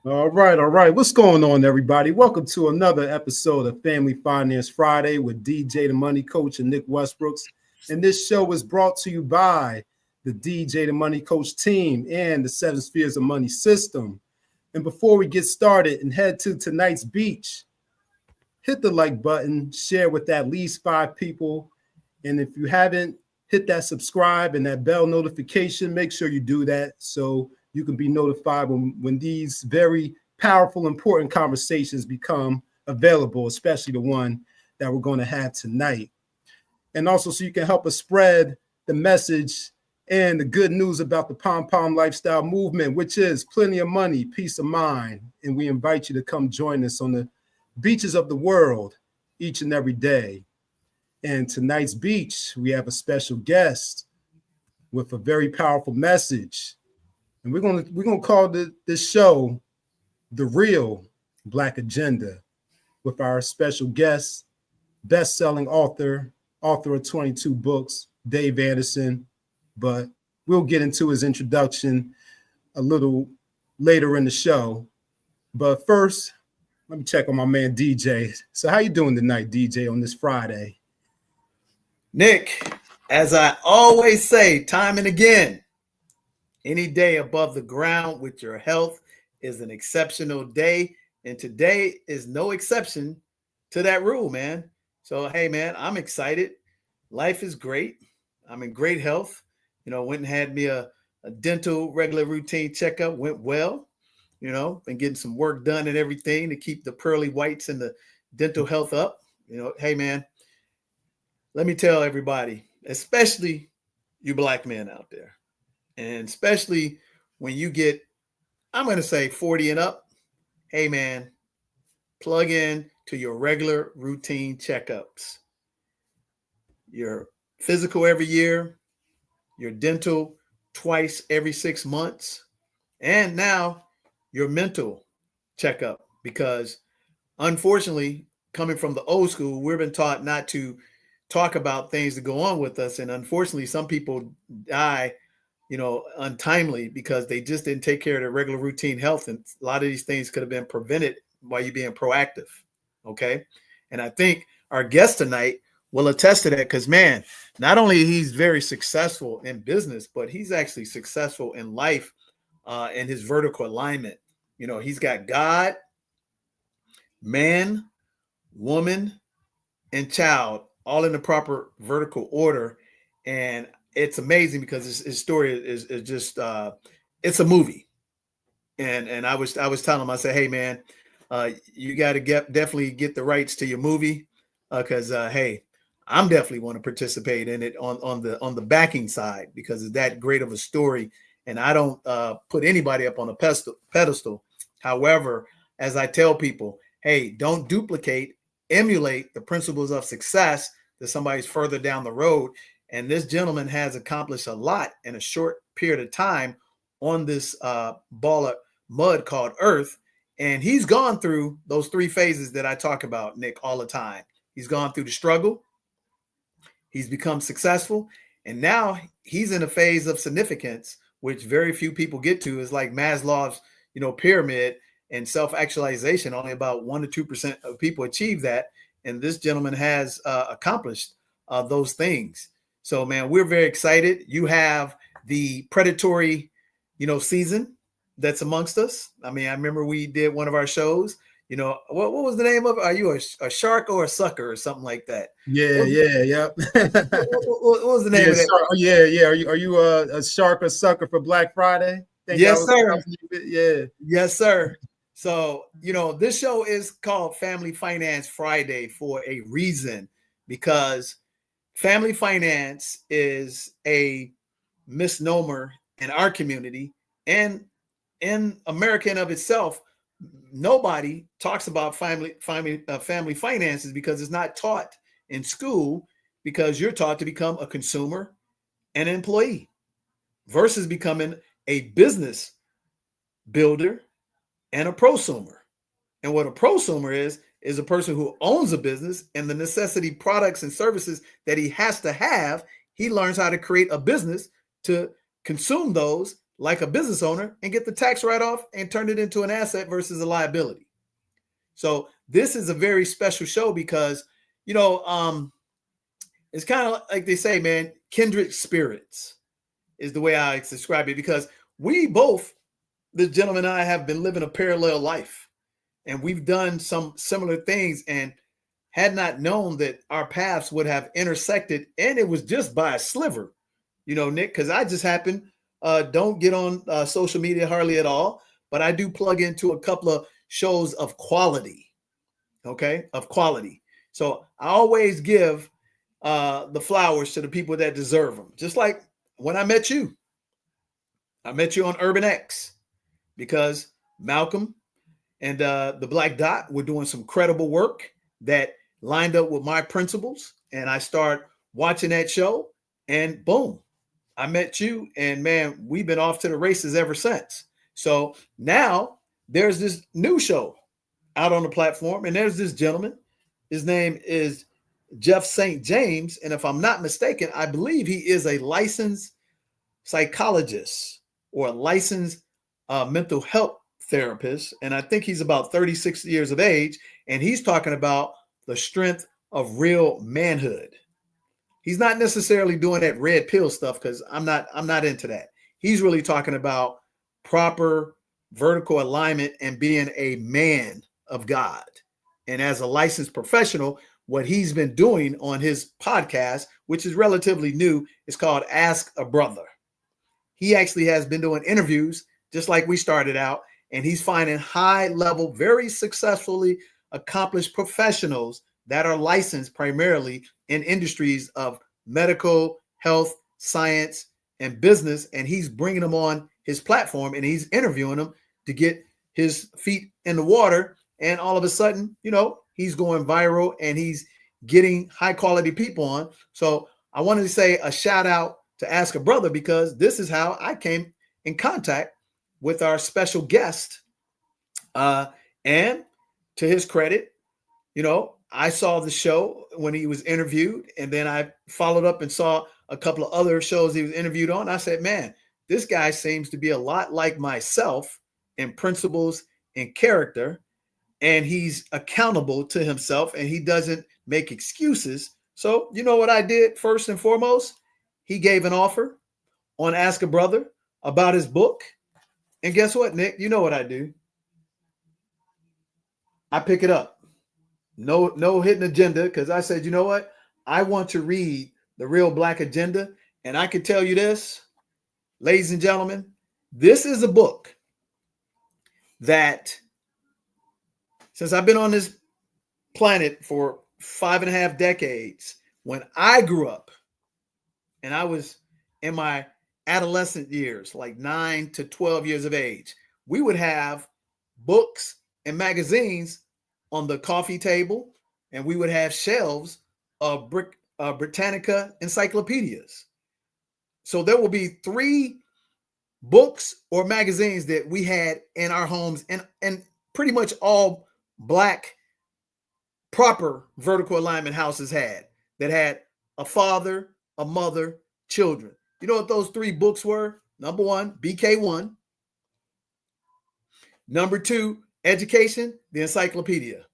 All right, all right. What's going on, everybody? Welcome to another episode of Family Finance Friday with DJ the Money Coach and Nick Westbrooks. And this show is brought to you by the DJ the Money Coach team and the Seven Spheres of Money system. And before we get started and head to tonight's beach, hit the like button, share with at least 5 people. And if you haven't, hit that subscribe and that bell notification. Make sure you do that so you can be notified when these very powerful, important conversations become available, especially the one that we're going to have tonight. And also so you can help us spread the message and the good news about the P.O.M-P.O.M lifestyle movement, which is plenty of money, peace of mind. And we invite you to come join us on the beaches of the world each and every day. And tonight's beach, we have a special guest with a very powerful message. And we're gonna call this show The Real Black Agenda with our special guest, best-selling author of 22 books, Dave Anderson. But we'll get into his introduction a little later in the show. But first, let me check on my man DJ. So how you doing tonight, DJ, on this Friday? Nick, as I always say, time and again, any day above the ground with your health is an exceptional day. And today is no exception to that rule, man. So, hey, man, I'm excited. Life is great. I'm in great health. Went and had me a dental regular routine checkup. Went well. Been getting some work done and everything to keep the pearly whites and the dental health up. Hey, man, let me tell everybody, especially you black men out there, and especially when you get, I'm going to say 40 and up, hey, man, plug in to your regular routine checkups. Your physical every year, your dental twice every 6 months, and now your mental checkup. Because unfortunately, coming from the old school, we've been taught not to talk about things that go on with us. And unfortunately, some people die untimely because they just didn't take care of their regular routine health. And a lot of these things could have been prevented by you being proactive. Okay. And I think our guest tonight will attest to that because, man, not only he's very successful in business, but he's actually successful in life in his vertical alignment. He's got God, man, woman, and child all in the proper vertical order. And it's amazing because his story is just it's a movie. And I was telling him, I said, hey, man, you got to definitely get the rights to your movie because hey, I'm definitely want to participate in it on the backing side because it's that great of a story. And I don't put anybody up on a pedestal. However, as I tell people, hey, don't duplicate, emulate the principles of success that somebody's further down the road. And this gentleman has accomplished a lot in a short period of time on this ball of mud called Earth. And he's gone through those 3 phases that I talk about, Nick, all the time. He's gone through the struggle. He's become successful. And now he's in a phase of significance, which very few people get to. Is like Maslow's, pyramid and self-actualization. Only about 1 to 2% of people achieve that. And this gentleman has accomplished those things. So, man, we're very excited. You have the predatory, season that's amongst us. I mean, I remember we did one of our shows. What was the name of it? Are you a shark or a sucker or something like that? Yeah. What was the name of that? Yeah. Are you a shark or sucker for Black Friday? Yes, sir. Yeah. Yes, sir. So, this show is called Family Finance Friday for a reason, because family finance is a misnomer in our community and in America and of itself. Nobody talks about family finances because it's not taught in school, because you're taught to become a consumer and an employee versus becoming a business builder and a prosumer. And what a prosumer is a person who owns a business, and the necessity products and services that he has to have, he learns how to create a business to consume those, like a business owner and get the tax write-off and turn it into an asset versus a liability. So this is a very special show because, it's kind of like they say, man, kindred spirits is the way I describe it, because we both, the gentleman and I, have been living a parallel life, and we've done some similar things and had not known that our paths would have intersected. And it was just by a sliver, Nick, because I just happen, don't get on social media hardly at all, but I do plug into a couple of shows of quality. Okay. Of quality. So I always give the flowers to the people that deserve them. Just like when I met you on Urban X, because Malcolm and the Black Dot were doing some credible work that lined up with my principles. And I started watching that show, and boom, I met you. And man, we've been off to the races ever since. So now there's this new show out on the platform, and there's this gentleman. His name is Jeff St. James. And if I'm not mistaken, I believe he is a licensed psychologist or a licensed mental health therapist. And I think he's about 36 years of age. And he's talking about the strength of real manhood. He's not necessarily doing that red pill stuff, because I'm not into that. He's really talking about proper vertical alignment and being a man of God. And as a licensed professional, what he's been doing on his podcast, which is relatively new, is called Ask a Brother. He actually has been doing interviews just like we started out, and he's finding high level, very successfully accomplished professionals that are licensed primarily in industries of medical, health, science, and business. And he's bringing them on his platform, and he's interviewing them to get his feet in the water. And all of a sudden, he's going viral and he's getting high quality people on. So I wanted to say a shout out to Ask a Brother, because this is how I came in contact with our special guest. And to his credit, I saw the show when he was interviewed, and then I followed up and saw a couple of other shows he was interviewed on. I said, man, this guy seems to be a lot like myself in principles and character, and he's accountable to himself, and he doesn't make excuses. So you know what I did first and foremost? He gave an offer on Ask a Brother about his book. And guess what, Nick? You know what I do? I pick it up. No hidden agenda, because I said, you know what? I want to read The Real Black Agenda. And I can tell you this, ladies and gentlemen, this is a book that, since I've been on this planet for 5.5 decades, when I grew up and I was in my adolescent years, like 9 to 12 years of age, we would have books and magazines on the coffee table, and we would have shelves of Britannica encyclopedias. So there will be 3 books or magazines that we had in our homes, and pretty much all Black proper vertical alignment houses had a father, a mother, children. You know what those 3 books were? Number 1, BK1. Number 2, education, the encyclopedia.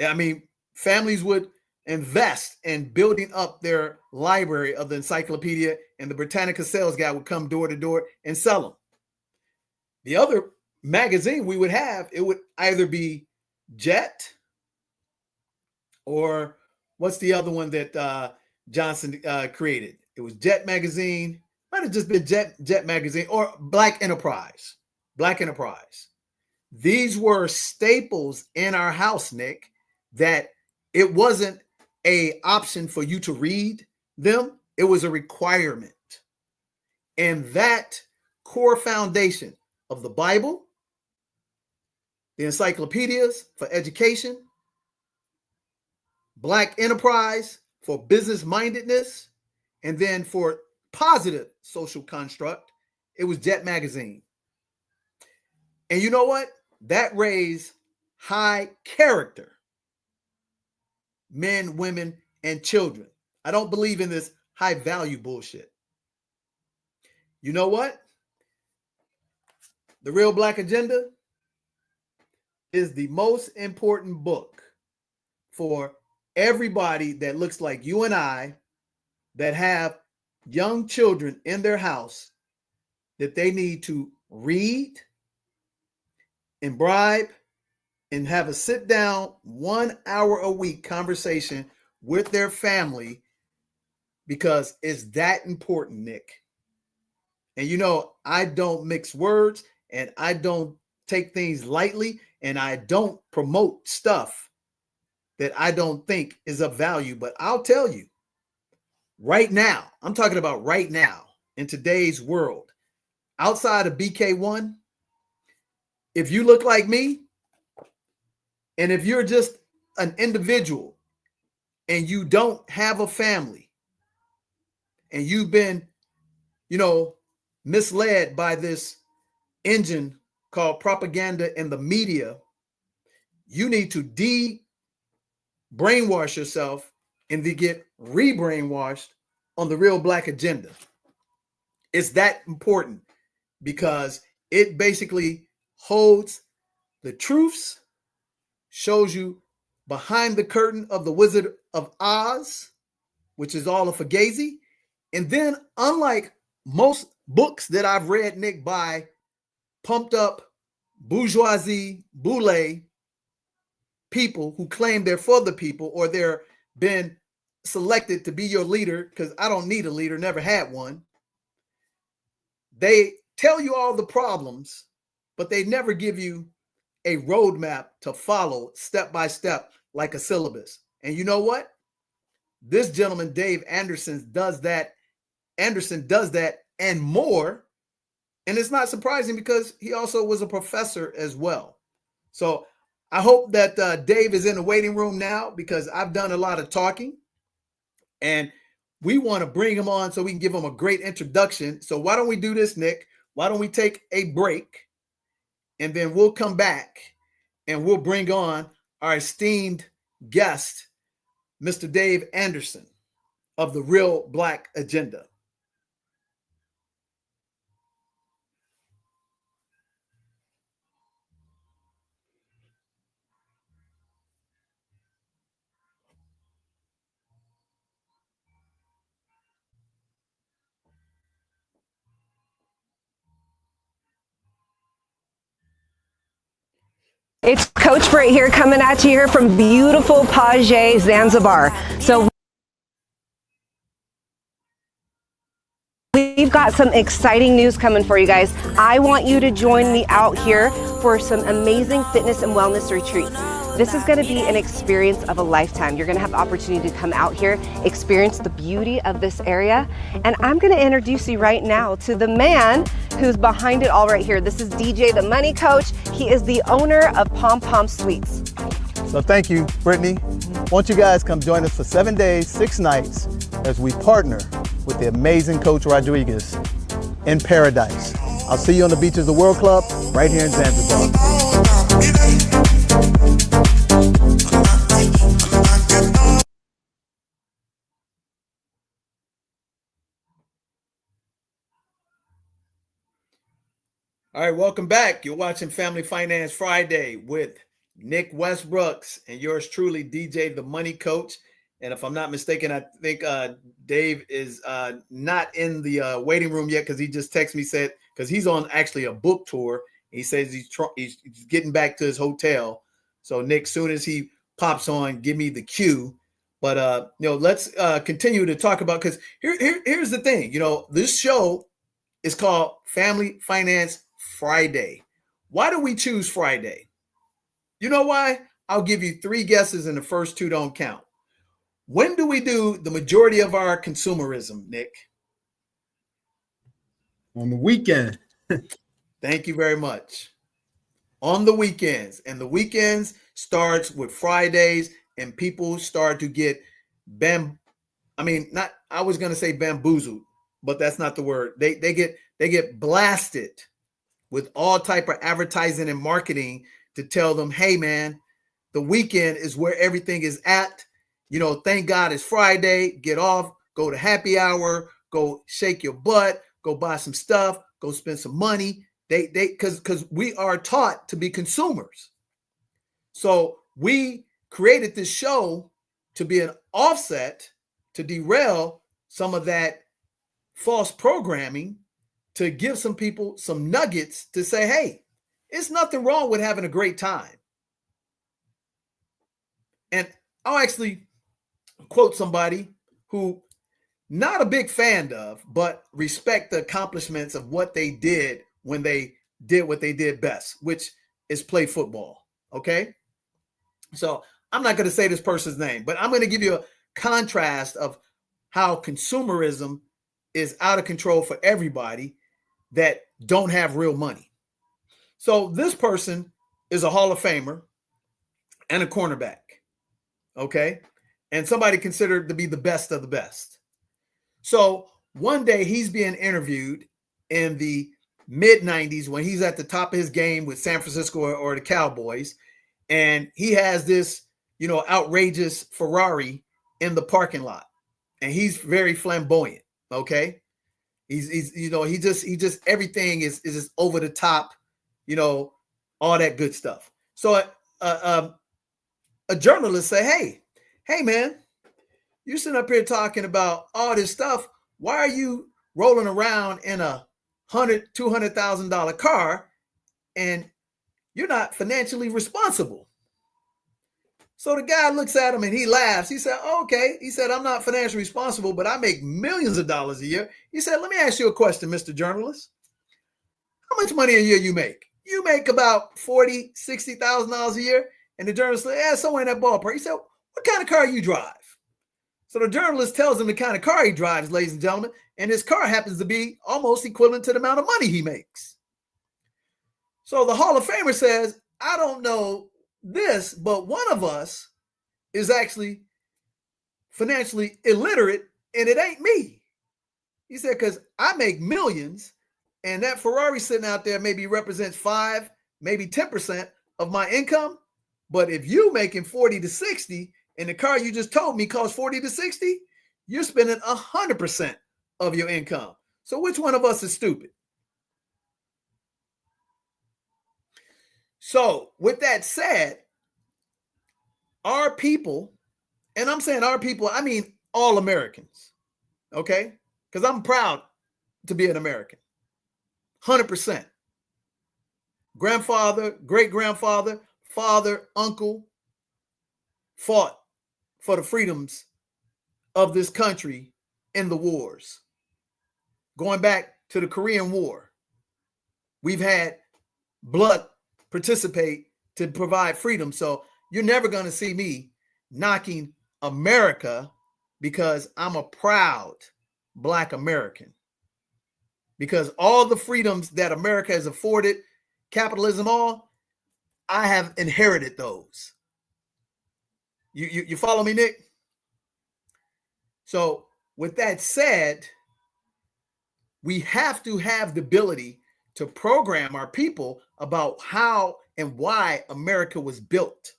I mean, families would invest in building up their library of the encyclopedia, and the Britannica sales guy would come door to door and sell them. The other magazine we would have, it would either be Jet, or what's the other one that Johnson created? It was Jet Magazine. Might have just been Jet Magazine, or Black Enterprise. Black Enterprise. These were staples in our house, Nick, that it wasn't an option for you to read them. It was a requirement. And that core foundation of the Bible, the encyclopedias for education, Black Enterprise for business mindedness, and then for positive social construct, it was Jet Magazine. And you know what? That raised high character men, women, and children. I don't believe in this high value bullshit. You know what? The Real Black Agenda is the most important book for everybody that looks like you and I that have young children in their house that they need to read, imbibe, and have a sit down 1 hour a week conversation with their family, because it's that important, Nick. And you know, I don't mix words and I don't take things lightly, and I don't promote stuff that I don't think is of value. But I'll tell you right now, I'm talking about right now in today's world, outside of BK1, if you look like me, and if you're just an individual and you don't have a family, and you've been, misled by this engine called propaganda and the media, you need to brainwash yourself and then get re-brainwashed on the Real Black Agenda. It's that important because it basically holds the truths, shows you behind the curtain of the Wizard of Oz, which is all a fugazi. And then, unlike most books that I've read, Nick, by pumped up bourgeoisie, boule people who claim they're for the people, or they're been selected to be your leader, because I don't need a leader, never had one. They tell you all the problems, but they never give you a roadmap to follow step by step like a syllabus. And you know what? This gentleman, Dave Anderson, does that. Anderson does that and more. And it's not surprising because he also was a professor as well. So I hope that Dave is in the waiting room now, because I've done a lot of talking and we want to bring him on so we can give him a great introduction. So why don't we do this, Nick? Why don't we take a break and then we'll come back and we'll bring on our esteemed guest, Mr. Dave Anderson of the Real Black Agenda. It's Coach Britt here, coming at you here from beautiful Paje, Zanzibar. So we've got some exciting news coming for you guys. I want you to join me out here for some amazing fitness and wellness retreats. This is going to be an experience of a lifetime. You're going to have the opportunity to come out here, experience the beauty of this area. And I'm going to introduce you right now to the man who's behind it all right here. This is DJ, the Money Coach. He is the owner of P.O.M.P.O.M Suites. So thank you, Brittany. Won't you guys come join us for 7 days, 6 nights, as we partner with the amazing Coach Rodriguez in paradise. I'll see you on the beaches of the World Club right here in Zanzibar. All right, welcome back. You're watching Family Finance Friday with Nick Westbrooks and yours truly, DJ, the Money Coach. And if I'm not mistaken, I think Dave is not in the waiting room yet, because he just texted me, said, because he's on actually a book tour. He says he's getting back to his hotel. So Nick, soon as he pops on, give me the cue. But let's continue to talk about, because here's the thing. This show is called Family Finance Friday. Why do we choose Friday? You know why? I'll give you 3 guesses and the first 2 don't count. When do we do the majority of our consumerism, Nick? On the weekend. Thank you very much. On the weekends. And the weekends starts with Fridays, and people start to get I was going to say bamboozled, but that's not the word. They get blasted with all type of advertising and marketing to tell them, hey man, the weekend is where everything is at. Thank God it's Friday. Get off, go to happy hour, go shake your butt, go buy some stuff, go spend some money. Because we are taught to be consumers. So we created this show to be an offset to derail some of that false programming, to give some people some nuggets to say, hey, it's nothing wrong with having a great time. And I'll actually quote somebody who not a big fan of, but respect the accomplishments of what they did when they did what they did best, which is play football. Okay. So I'm not going to say this person's name, but I'm going to give you a contrast of how consumerism is out of control for everybody that don't have real money. So this person is a Hall of Famer and a cornerback. Okay. And somebody considered to be the best of the best. So one day he's being interviewed in the mid 90s when he's at the top of his game with San Francisco or the Cowboys. And he has this, outrageous Ferrari in the parking lot, and he's very flamboyant. Okay. He just everything is just over the top, all that good stuff. So a journalist say, hey man, you sitting up here talking about all this stuff. Why are you rolling around in a $200,000 car and you're not financially responsible? So the guy looks at him and he laughs. He said, oh, okay. He said, I'm not financially responsible, but I make millions of dollars a year. He said, let me ask you a question, Mr. Journalist. How much money a year you make? You make about $40,000, $60,000 a year. And the journalist said, yeah, somewhere in that ballpark. He said, what kind of car you drive? So the journalist tells him the kind of car he drives, ladies and gentlemen, and his car happens to be almost equivalent to the amount of money he makes. So the Hall of Famer says, I don't know this, but one of us is actually financially illiterate, and it ain't me. He said, because I make millions, and that Ferrari sitting out there maybe represents 5, maybe 10% of my income. But if you making 40 to 60, and the car you just told me costs 40 to 60, you're spending 100% of your income. So which one of us is stupid? So with that said, our people, and I'm saying our people, I mean all Americans, okay? Because I'm proud to be an American, 100%. Grandfather, great-grandfather, father, uncle fought for the freedoms of this country in the wars. Going back to the Korean War, we've had blood participate to provide freedom. So you're never going to see me knocking America because I'm a proud Black American. Because all the freedoms that America has afforded capitalism all, I have inherited those. You follow me, Nick? So with that said, we have to have the ability to program our people about how and why America was built.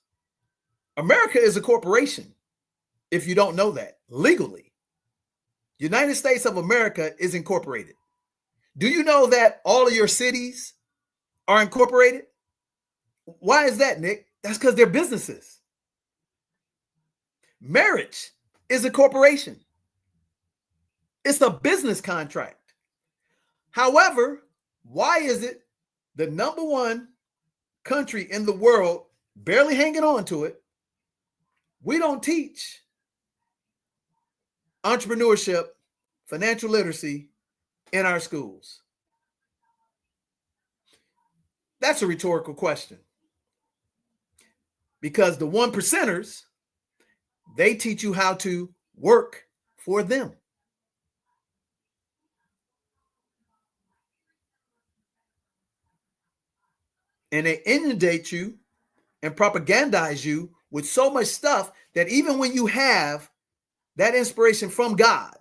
America is a corporation, if you don't know that, legally. United States of America is incorporated. Do you know that all of your cities are incorporated? Why is that, Nick? That's because they're businesses. Marriage is a corporation. It's a business contract. However, why is it the number one country in the world, barely hanging on to it, we don't teach entrepreneurship, financial literacy in our schools? That's a rhetorical question. Because the 1%ers, they teach you how to work for them. And they inundate you and propagandize you with so much stuff that even when you have that inspiration from God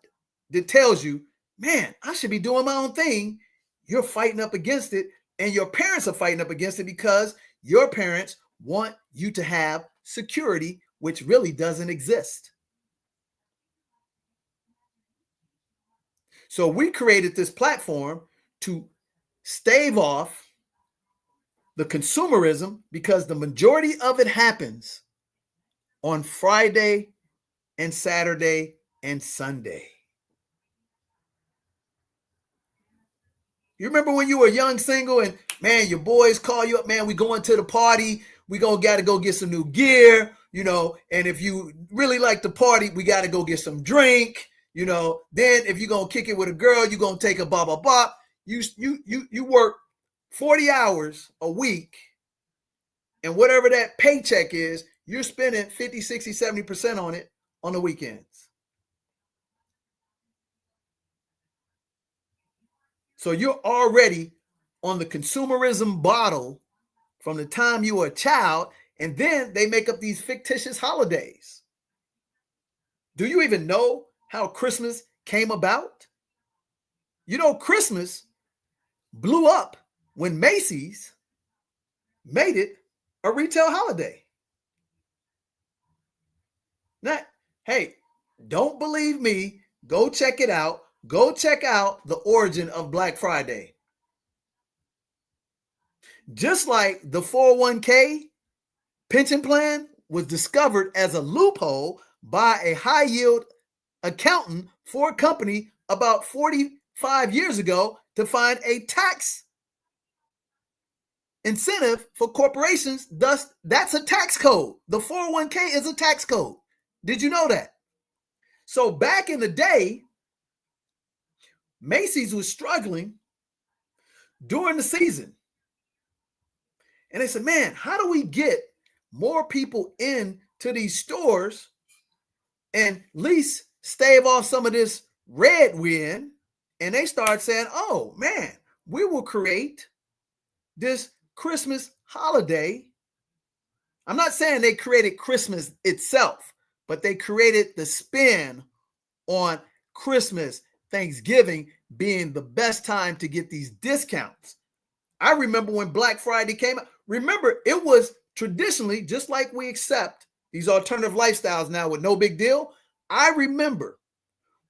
that tells you, man, I should be doing my own thing, you're fighting up against it, and your parents are fighting up against it because your parents want you to have security, which really doesn't exist. So we created this platform to stave off the consumerism because the majority of it happens on Friday and Saturday and Sunday. You remember when you were young, single, and man, your boys call you up, man, we going to the party. We got to go get some new gear, you know, and if you really like the party, we got to go get some drink, you know. Then if you're going to kick it with a girl, you're going to take a blah, blah, blah. You work 40 hours a week, and whatever that paycheck is, you're spending 50, 60, 70% on it on the weekends. So you're already on the consumerism bottle from the time you were a child, and then they make up these fictitious holidays. Do you even know how Christmas came about? You know, Christmas blew up when Macy's made it a retail holiday. Now, hey, don't believe me, go check it out. Go check out the origin of Black Friday. Just like the 401k pension plan was discovered as a loophole by a high yield accountant for a company about 45 years ago to find a tax incentive for corporations. Thus, that's a tax code. The 401k is a tax code. Did you know that? So back in the day, Macy's was struggling during the season. And they said, man, how do we get more people into these stores and at least stave off some of this red we're in? And they started saying, oh, man, we will create this Christmas holiday. I'm not saying they created Christmas itself, but they created the spin on Christmas, Thanksgiving being the best time to get these discounts. I remember when Black Friday came out. Remember, it was traditionally, just like we accept these alternative lifestyles now with no big deal. I remember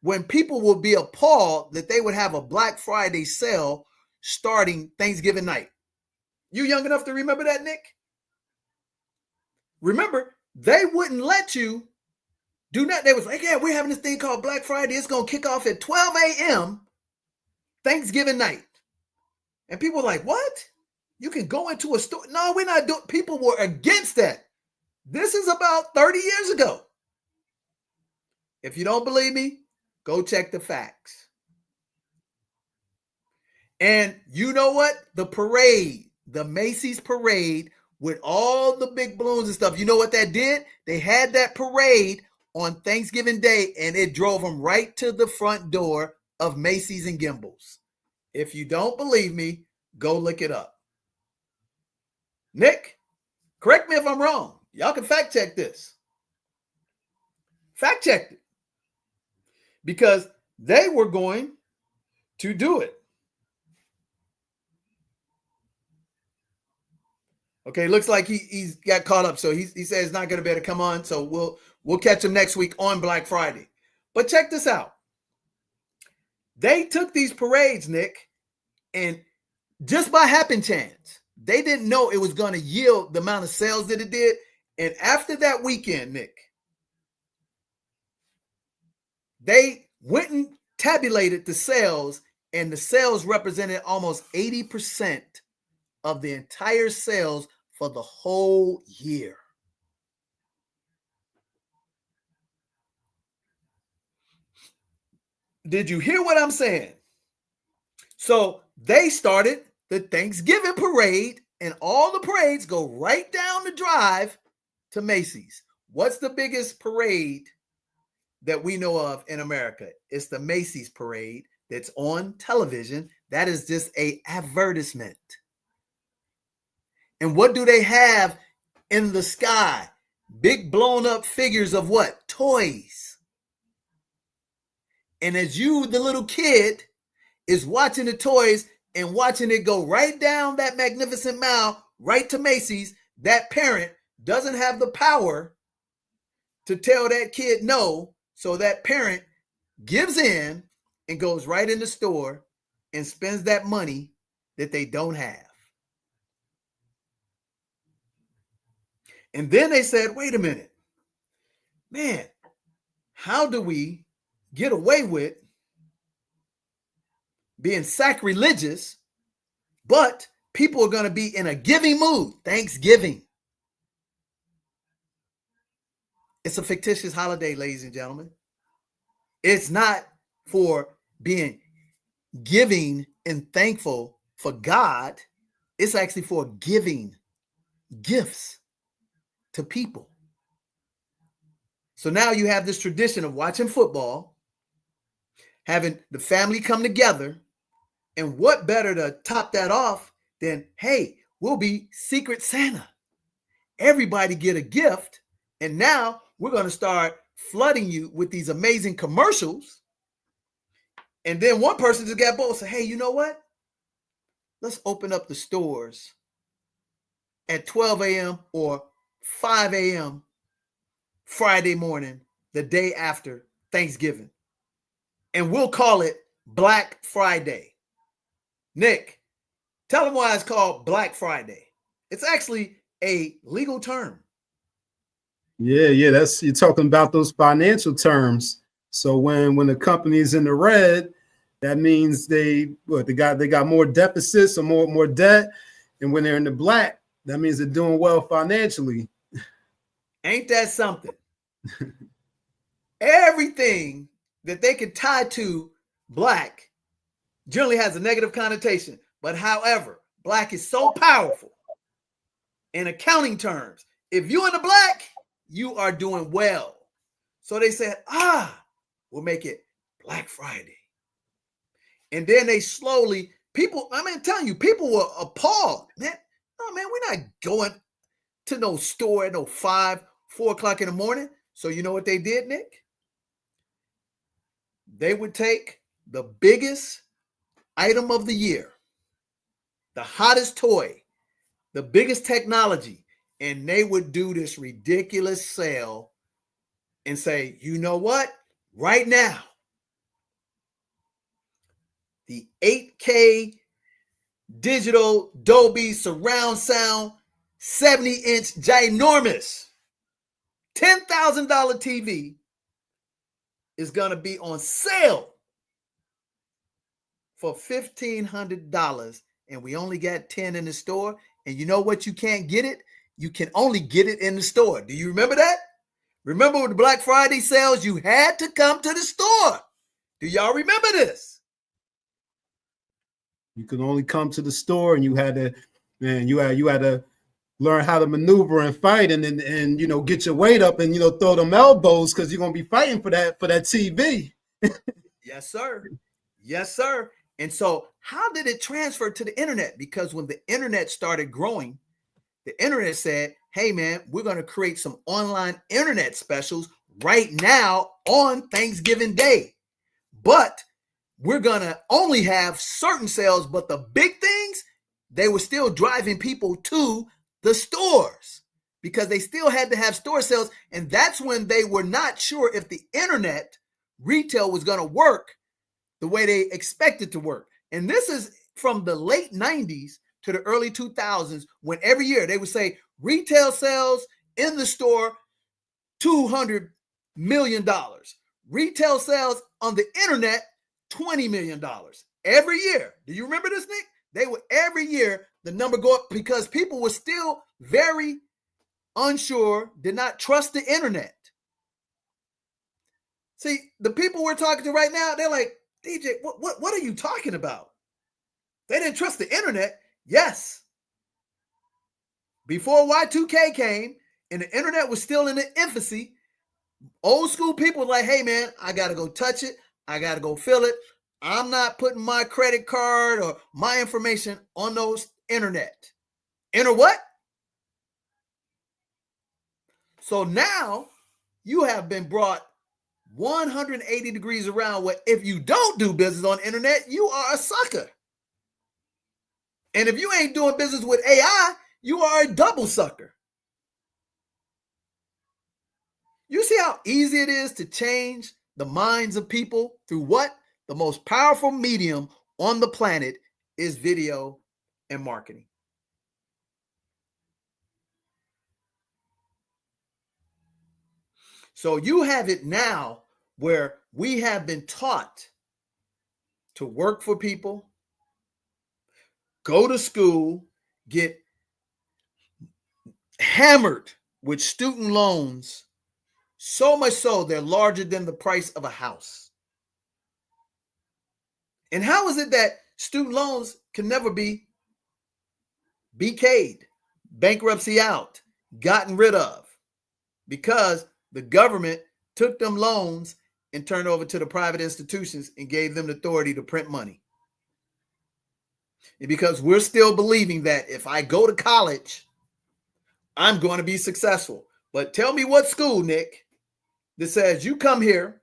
when people would be appalled that they would have a Black Friday sale starting Thanksgiving night. You young enough to remember that, Nick? Remember, they wouldn't let you do that. They was like, yeah, we're having this thing called Black Friday. It's going to kick off at 12 a.m. Thanksgiving night. And people were like, what? You can go into a store? No, we're not doing. People were against that. This is about 30 years ago. If you don't believe me, go check the facts. And you know what? The parade, the Macy's parade with all the big balloons and stuff, you know what that did? They had that parade on Thanksgiving Day, and it drove them right to the front door of Macy's and Gimbel's. If you don't believe me, go look it up. Nick, correct me if I'm wrong. Y'all can fact check this. Fact check it. Because they were going to do it. Okay, looks like he's got caught up. So he says he's not going to be able to come on. So we'll catch him next week on Black Friday. But check this out. They took these parades, Nick, and just by happen chance, they didn't know it was going to yield the amount of sales that it did. And after that weekend, Nick, they went and tabulated the sales, and the sales represented almost 80% of the entire sales for the whole year. Did you hear what I'm saying? So they started the Thanksgiving parade, and all the parades go right down the drive to Macy's. What's the biggest parade that we know of in America? It's the Macy's parade that's on television. That is just an advertisement. And what do they have in the sky? Big blown up figures of what? Toys. And as you, the little kid, is watching the toys and watching it go right down that magnificent mile, right to Macy's, that parent doesn't have the power to tell that kid no. So that parent gives in and goes right in the store and spends that money that they don't have. And then they said, wait a minute, man, how do we get away with being sacrilegious, but people are going to be in a giving mood? Thanksgiving. It's a fictitious holiday, ladies and gentlemen. It's not for being giving and thankful for God. It's actually for giving gifts to people. So now you have this tradition of watching football, having the family come together, and what better to top that off than, hey, we'll be Secret Santa. Everybody get a gift, and now we're going to start flooding you with these amazing commercials. And then one person just got bold and said, hey, you know what? Let's open up the stores at 12 a.m. or 5 a.m. Friday morning, the day after Thanksgiving. And we'll call it Black Friday. Nick, tell them why it's called Black Friday. It's actually a legal term. Yeah, that's, you're talking about those financial terms. So when the company is in the red, that means they got more deficits or more debt. And when they're in the black, that means they're doing well financially. Ain't that something? Everything that they can tie to black generally has a negative connotation. But however, black is so powerful in accounting terms. If you're in the black, you are doing well. So they said, we'll make it Black Friday. And then they slowly, people, I'm telling you, people were appalled. Man, we're not going to no store at no 4 o'clock in the morning. So you know what they did, Nick? They would take the biggest item of the year, the hottest toy, the biggest technology, and they would do this ridiculous sale and say, you know what? Right now, the 8K digital Dolby surround sound 70-inch ginormous $10,000 TV is going to be on sale for $1,500, and we only got 10 in the store. And you know what? You can't get it. You can only get it in the store. Do you remember that? Remember with the Black Friday sales, you had to come to the store. Do y'all remember this? You could only come to the store, and you had to learn how to maneuver and fight, and you know, get your weight up, and you know, throw them elbows, because you're gonna be fighting for that TV. Yes, sir. Yes, sir. And so how did it transfer to the internet? Because when the internet started growing, the internet said, hey man, we're going to create some online internet specials right now on Thanksgiving Day. But we're going to only have certain sales, but the big things, they were still driving people to the stores because they still had to have store sales. And that's when they were not sure if the internet retail was going to work the way they expected to work. And this is from the late 90s to the early 2000s, when every year they would say retail sales in the store, $200 million. Retail sales on the internet, $20 million. Every year. Do you remember this, Nick? They would every year, the number go up because people were still very unsure, did not trust the internet. See, the people we're talking to right now, they're like, DJ, what are you talking about? They didn't trust the internet. Yes. Before Y2K came and the internet was still in the infancy, old school people were like, hey man, I got to go touch it. I got to go fill it. I'm not putting my credit card or my information on those internet. Enter what? So now you have been brought 180 degrees around where if you don't do business on the internet, you are a sucker. And if you ain't doing business with AI, you are a double sucker. You see how easy it is to change the minds of people through what? The most powerful medium on the planet is video and marketing. So you have it now where we have been taught to work for people, go to school, get hammered with student loans, so much so they're larger than the price of a house. And how is it that student loans can never be BK'd, bankruptcy out, gotten rid of? Because the government took them loans and turned over to the private institutions and gave them the authority to print money. And because we're still believing that if I go to college, I'm going to be successful. But tell me what school, Nick, that says you come here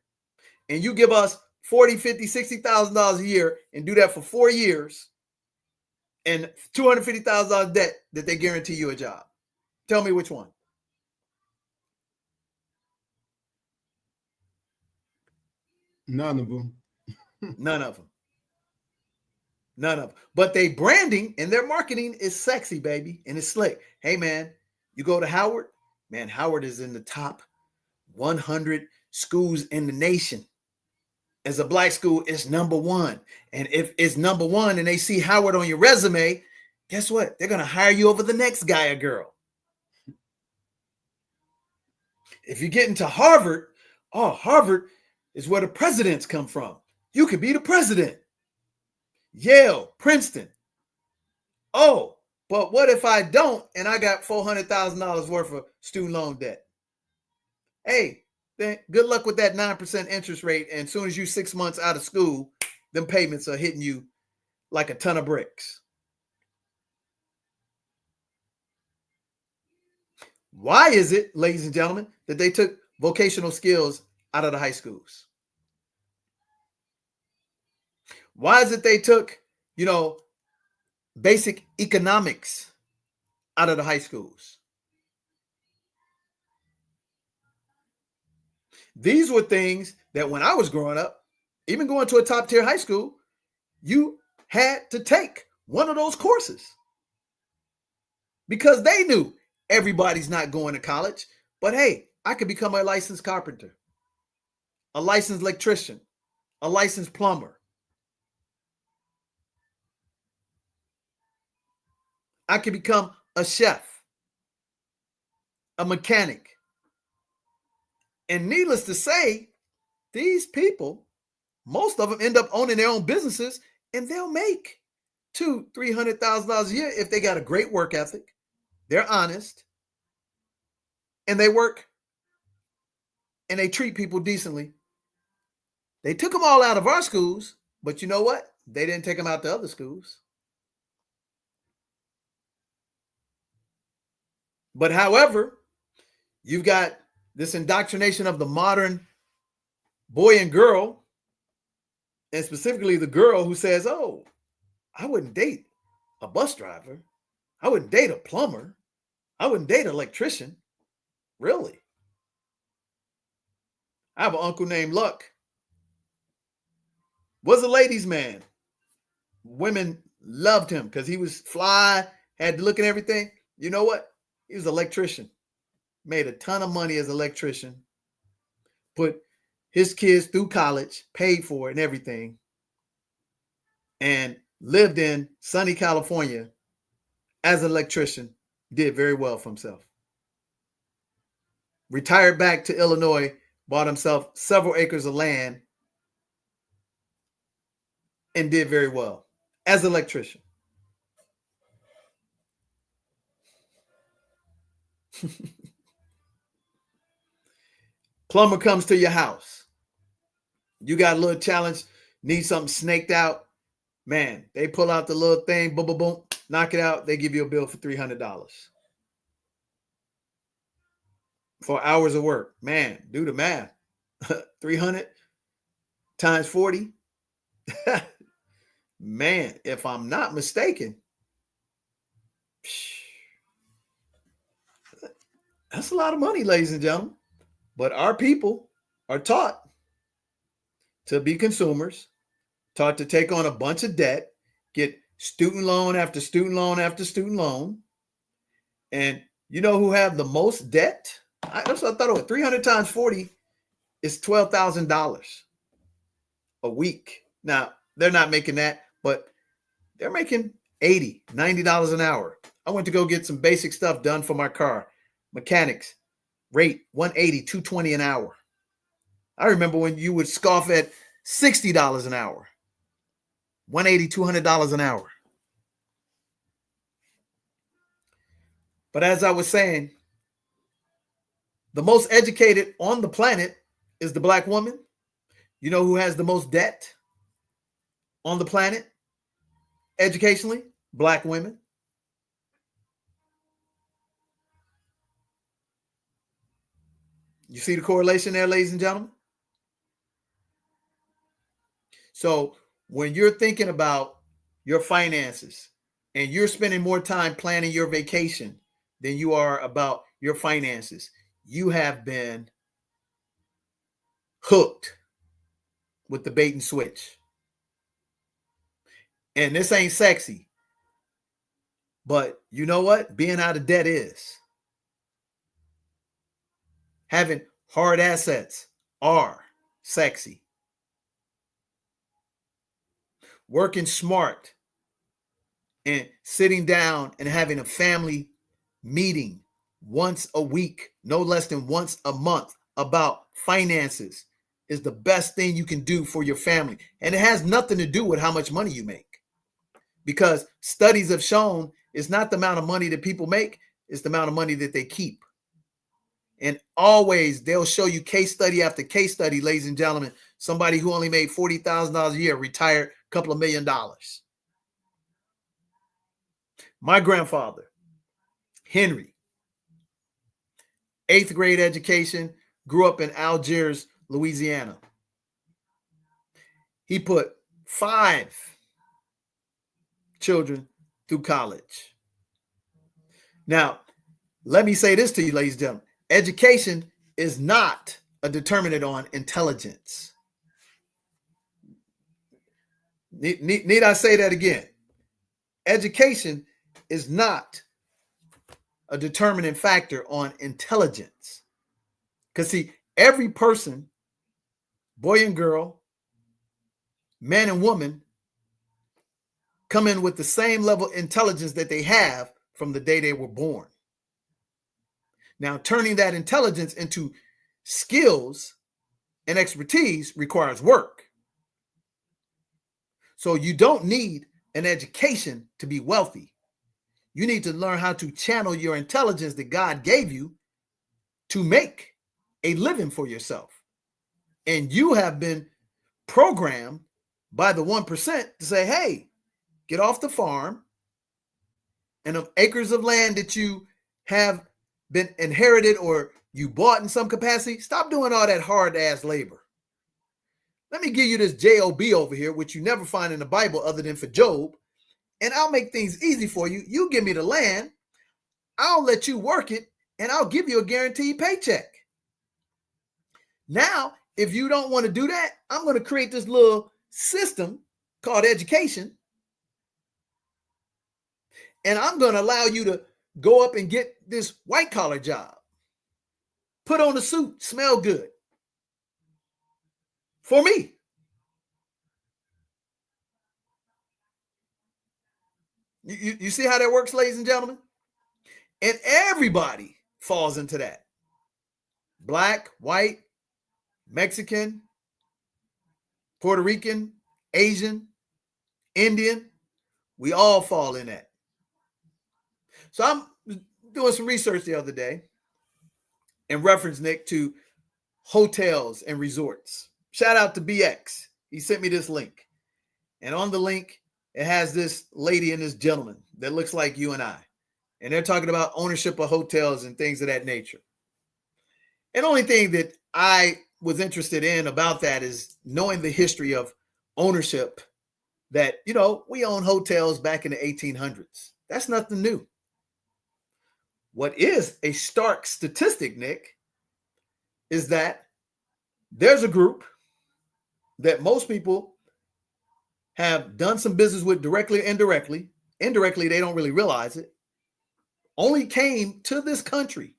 and you give us $40,000, $50,000, $60,000 a year and do that for 4 years and $250,000 debt that they guarantee you a job. Tell me which one. None of them. None of them. None of them. But they branding and their marketing is sexy, baby, and it's slick. Hey, man, you go to Howard, man, Howard is in the top 100 schools in the nation. As a black school, it's number one. And if it's number one and they see Howard on your resume, guess what? They're going to hire you over the next guy or girl. If you get into Harvard, oh, Harvard is where the presidents come from. You could be the president. Yale, Princeton. Oh, but what if I don't and I got $400,000 worth of student loan debt? Hey, then good luck with that 9% interest rate. And as soon as you 6 months out of school, them payments are hitting you like a ton of bricks. Why is it, ladies and gentlemen, that they took vocational skills out of the high schools? Why is it they took, basic economics out of the high schools? These were things that when I was growing up, even going to a top tier high school, you had to take one of those courses because they knew everybody's not going to college. But hey, I could become a licensed carpenter, a licensed electrician, a licensed plumber. I could become a chef, a mechanic. And needless to say, these people, most of them end up owning their own businesses and they'll make $200,000-$300,000 a year if they got a great work ethic. They're honest and they work and they treat people decently. They took them all out of our schools, but you know what? They didn't take them out to other schools. But however, you've got this indoctrination of the modern boy and girl, and specifically the girl who says, oh, I wouldn't date a bus driver. I wouldn't date a plumber. I wouldn't date an electrician. Really? I have an uncle named Luck. Was a ladies' man. Women loved him because he was fly, had to look at everything. You know what? He was an electrician. Made a ton of money as an electrician. Put his kids through college, paid for it and everything. And lived in sunny California as an electrician. Did very well for himself. Retired back to Illinois, bought himself several acres of land, and did very well as an electrician. Plumber comes to your house. You got a little challenge, need something snaked out. Man, they pull out the little thing, boom, boom, boom, knock it out. They give you a bill for $300 for hours of work. Man, do the math. 300 times 40. Man, if I'm not mistaken, that's a lot of money, ladies and gentlemen. But our people are taught to be consumers, taught to take on a bunch of debt, get student loan after student loan after student loan. And you know who have the most debt? That's what I thought it was. 300 times 40 is $12,000 a week. Now, they're not making that, but they're making $80, $90 an hour. I went to go get some basic stuff done for my car. Mechanics, rate $180, $220 an hour. I remember when you would scoff at $60 an hour. $180, $200 an hour. But as I was saying, the most educated on the planet is the Black woman. You know who has the most debt on the planet educationally? Black women. You see the correlation there, ladies and gentlemen? So when you're thinking about your finances and you're spending more time planning your vacation than you are about your finances, you have been hooked with the bait and switch. And this ain't sexy. But you know what? Being out of debt is. Having hard assets are sexy. Working smart and sitting down and having a family meeting once a week, no less than once a month, about finances is the best thing you can do for your family. And it has nothing to do with how much money you make. Because studies have shown it's not the amount of money that people make, it's the amount of money that they keep. And always they'll show you case study after case study, ladies and gentlemen, somebody who only made $40,000 a year, retired a couple of $1 million. My grandfather, Henry, 8th grade education, grew up in Algiers, Louisiana. He put 5 children through college. Now, let me say this to you, ladies and gentlemen. Education is not a determinant on intelligence. Need I say that again? Education is not a determining factor on intelligence. Because see, every person, boy and girl, man and woman, come in with the same level of intelligence that they have from the day they were born. Now, turning that intelligence into skills and expertise requires work. So you don't need an education to be wealthy. You need to learn how to channel your intelligence that God gave you to make a living for yourself. And you have been programmed by the 1% to say, hey, get off the farm and of acres of land that you have been inherited or you bought in some capacity, stop doing all that hard ass labor. Let me give you this job over here, which you never find in the Bible other than for Job, and I'll make things easy for you. You give me the land, I'll let you work it, and I'll give you a guaranteed paycheck. Now, if you don't want to do that, I'm going to create this little system called education, and I'm going to allow you to go up and get this white collar job. Put on a suit, smell good. For me. You see how that works, ladies and gentlemen? And everybody falls into that. Black, white, Mexican, Puerto Rican, Asian, Indian. We all fall in that. So I'm doing some research the other day in reference, Nick, to hotels and resorts. Shout out to BX. He sent me this link. And on the link, it has this lady and this gentleman that looks like you and I. And they're talking about ownership of hotels and things of that nature. And the only thing that I was interested in about that is knowing the history of ownership, that, you know, we own hotels back in the 1800s. That's nothing new. What is a stark statistic, Nick, is that there's a group that most people have done some business with directly or indirectly. Indirectly, they don't really realize it. Only came to this country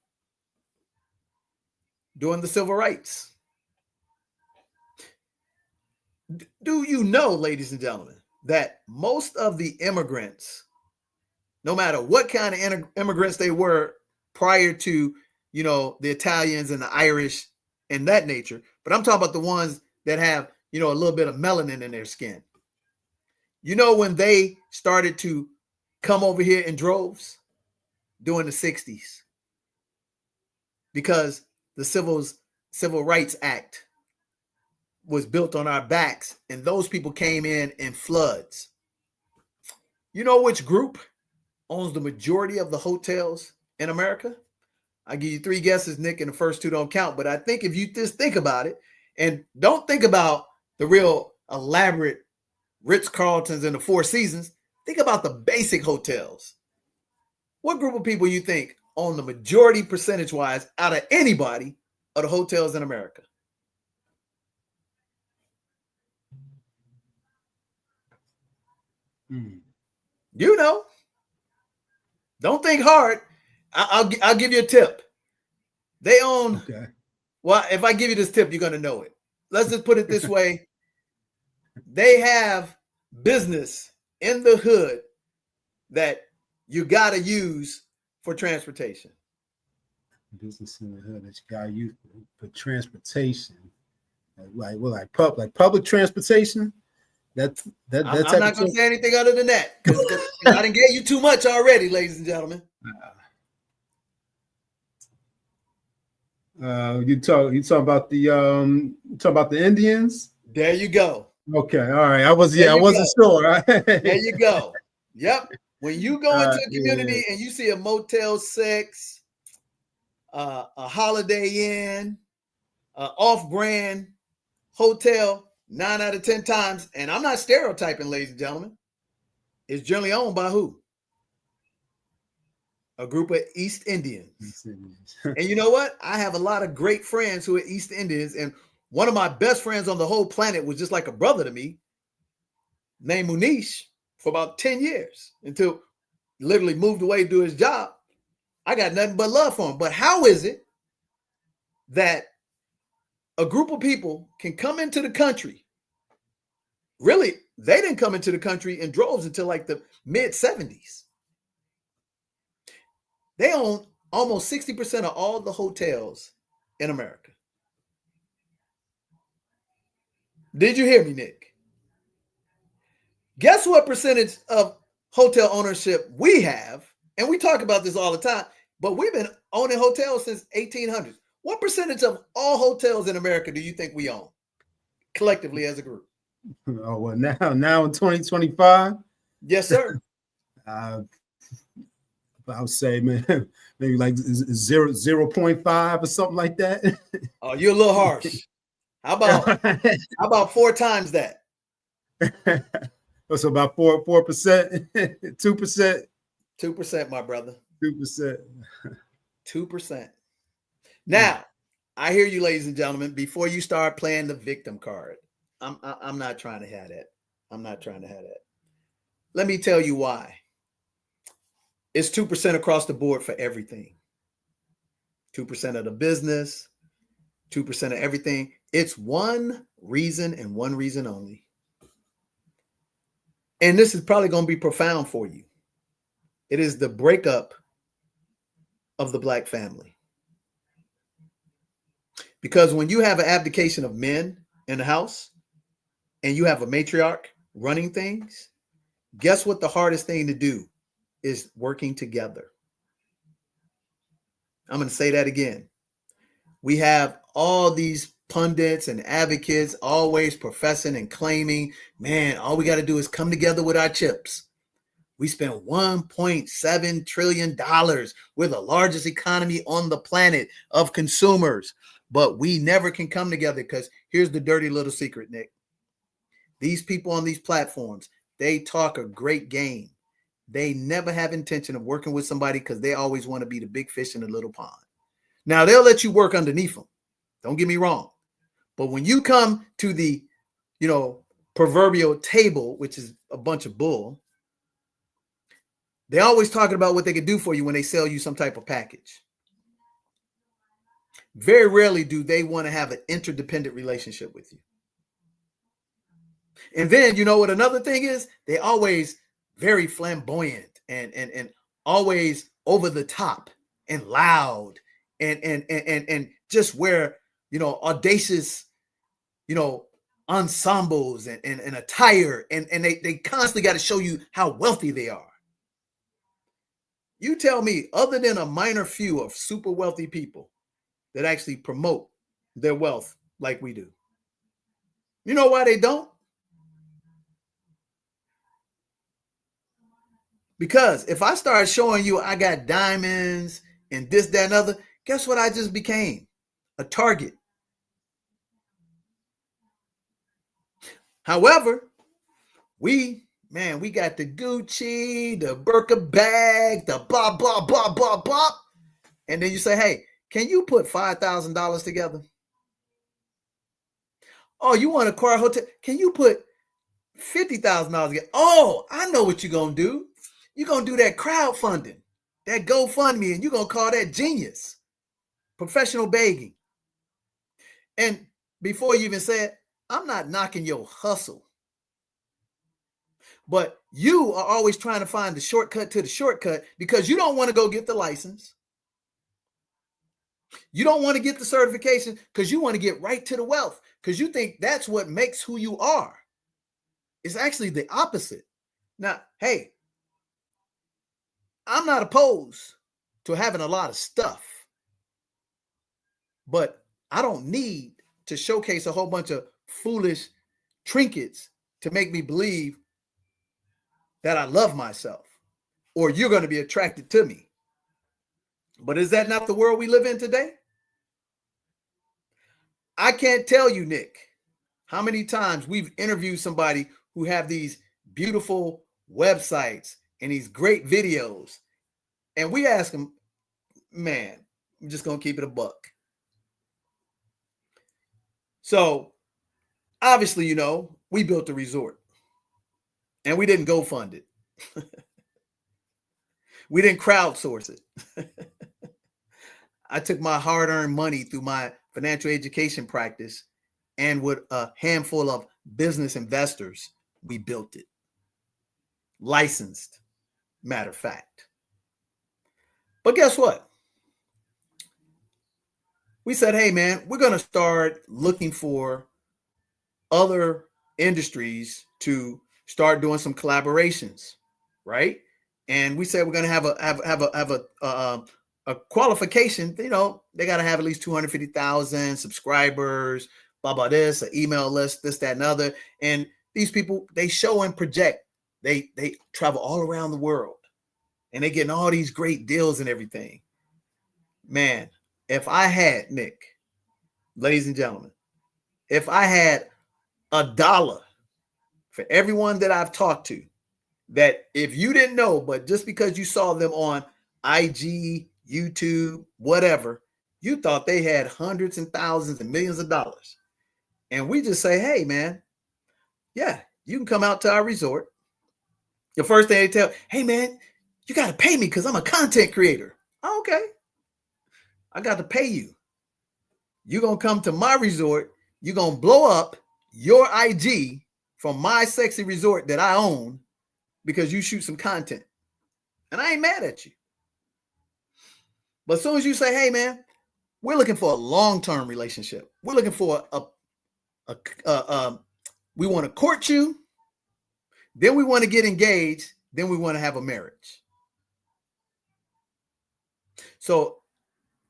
during the civil rights. Do you know, ladies and gentlemen, that most of the immigrants, no matter what kind of immigrants they were prior to, the Italians and the Irish and that nature, but I'm talking about the ones that have, a little bit of melanin in their skin. When they started to come over here in droves during the 60s, because the Civil Rights Act was built on our backs, and those people came in floods. You know which group owns the majority of the hotels in America? I'll give you 3 guesses, Nick, and the first 2 don't count. But I think if you just think about it, and don't think about the real elaborate Ritz-Carltons and the Four Seasons, think about the basic hotels. What group of people you think own the majority percentage-wise out of anybody of the hotels in America? You know. Don't think hard. I'll give you a tip. They own. Okay. Well, if I give you this tip, you're going to know it. Let's just put it this way. They have business in the hood that you got to use for transportation. Business in the hood that you got to use for transportation. Like public transportation. I'm not going to say anything other than that because I done gave you too much already, ladies and gentlemen. You talk about the Indians. There you go. Okay, all right. I wasn't sure. There you go. Yep. When you go into a community and you see a Motel 6, a Holiday Inn, off-brand hotel, 9 out of 10 times, and I'm not stereotyping, ladies and gentlemen, it's generally owned by who? A group of East Indians. And you know what? I have a lot of great friends who are East Indians, and one of my best friends on the whole planet was just like a brother to me, named Munish, for about 10 years until he literally moved away to do his job. I got nothing but love for him. But how is it that a group of people can come into the country? Really, they didn't come into the country in droves until like the mid-70s. They own almost 60% of all the hotels in America. Did you hear me, Nick? Guess what percentage of hotel ownership we have? And we talk about this all the time, but we've been owning hotels since 1800s. What percentage of all hotels in America do you think we own collectively as a group? Oh, well, now in 2025? Yes, sir. I would say, man, maybe like 0.5 or something like that. Oh, you're a little harsh. How about 4 times that? So about 4%, 2%. 2%, my brother. 2%. 2%. Now, I hear you, ladies and gentlemen. Before you start playing the victim card, I'm not trying to have that. I'm not trying to have that. Let me tell you why. It's 2% across the board for everything. 2% of the business, 2% of everything. It's one reason and one reason only. And this is probably going to be profound for you. It is the breakup of the Black family. Because when you have an abdication of men in the house and you have a matriarch running things, guess what the hardest thing to do is working together. I'm going to say that again. We have all these pundits and advocates always professing and claiming, man, all we got to do is come together with our chips. We spend $1.7 trillion. We're the largest economy on the planet of consumers, but we never can come together because here's the dirty little secret, Nick. These people on these platforms, they talk a great game. They never have intention of working with somebody because they always want to be the big fish in the little pond. Now, they'll let you work underneath them. Don't get me wrong. But when you come to the, proverbial table, which is a bunch of bull. They always talking about what they can do for you when they sell you some type of package. Very rarely do they want to have an interdependent relationship with you. And then, you know what another thing is? They always very flamboyant and always over the top and loud and just wear, you know, audacious, you know, ensembles and attire. And they constantly got to show you how wealthy they are. You tell me, other than a minor few of super wealthy people that actually promote their wealth like we do. You know why they don't? Because if I start showing you I got diamonds and this, that, and other, guess what I just became? A target. However, we got the Gucci, the Birkin bag, the blah, blah, blah, blah, blah. And then you say, hey, can you put $5,000 together? Oh, you want to acquire a hotel? Can you put $50,000 together? Oh, I know what you're going to do. You're going to do that crowdfunding, that GoFundMe, and you're going to call that genius. Professional begging. And before you even said, I'm not knocking your hustle. But you are always trying to find the shortcut to the shortcut because you don't want to go get the license. You don't want to get the certification because you want to get right to the wealth because you think that's what makes who you are. It's actually the opposite. Now, hey, I'm not opposed to having a lot of stuff, but I don't need to showcase a whole bunch of foolish trinkets to make me believe that I love myself or you're going to be attracted to me. But is that not the world we live in today? I can't tell you, Nick, how many times we've interviewed somebody who have these beautiful websites and these great videos. And we ask them, man, I'm just going to keep it a buck. So obviously, you know, we built a resort and we didn't go fund it. We didn't crowdsource it. I took my hard-earned money through my financial education practice and with a handful of business investors, we built it. Licensed, matter of fact. But guess what? We said, hey, man, we're going to start looking for other industries to start doing some collaborations, right? And we said we're going to have a qualification. You know, they got to have at least 250,000 subscribers, blah, blah, this, an email list, this, that, and other. And these people, they show and project. They travel all around the world and they getting all these great deals and everything. Man, if I had, Nick, ladies and gentlemen, if I had $1 for everyone that I've talked to, that if you didn't know, but just because you saw them on IG, YouTube, whatever, you thought they had hundreds and thousands and millions of dollars. And we just say, hey, man, yeah, you can come out to our resort. The first thing they tell, hey, man, you got to pay me because I'm a content creator. Oh, okay. I got to pay you. You're going to come to my resort. You're going to blow up your IG from my sexy resort that I own because you shoot some content. And I ain't mad at you. But as soon as you say, hey, man, we're looking for a long-term relationship. We're looking for we want to court you. Then we want to get engaged. Then we want to have a marriage. So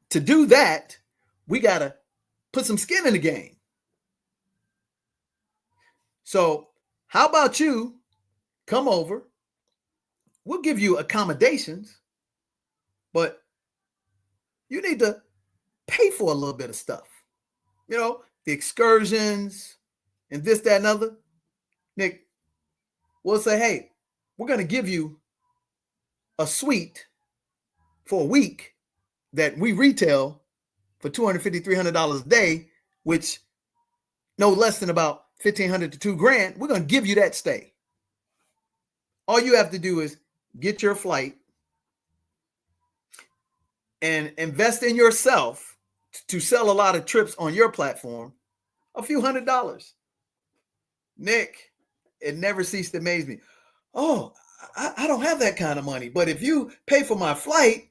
to do that, we got to put some skin in the game. So how about you come over? We'll give you accommodations, but you need to pay for a little bit of stuff. You know, the excursions and this, that, and other. Nick, we'll say, hey, we're going to give you a suite for a week that we retail for $250, $300 a day, which no less than about $1,500 to $2,000, we're going to give you that stay. All you have to do is get your flight and invest in yourself to sell a lot of trips on your platform, a few $100s. Nick, it never ceased to amaze me. Oh, I don't have that kind of money, but if you pay for my flight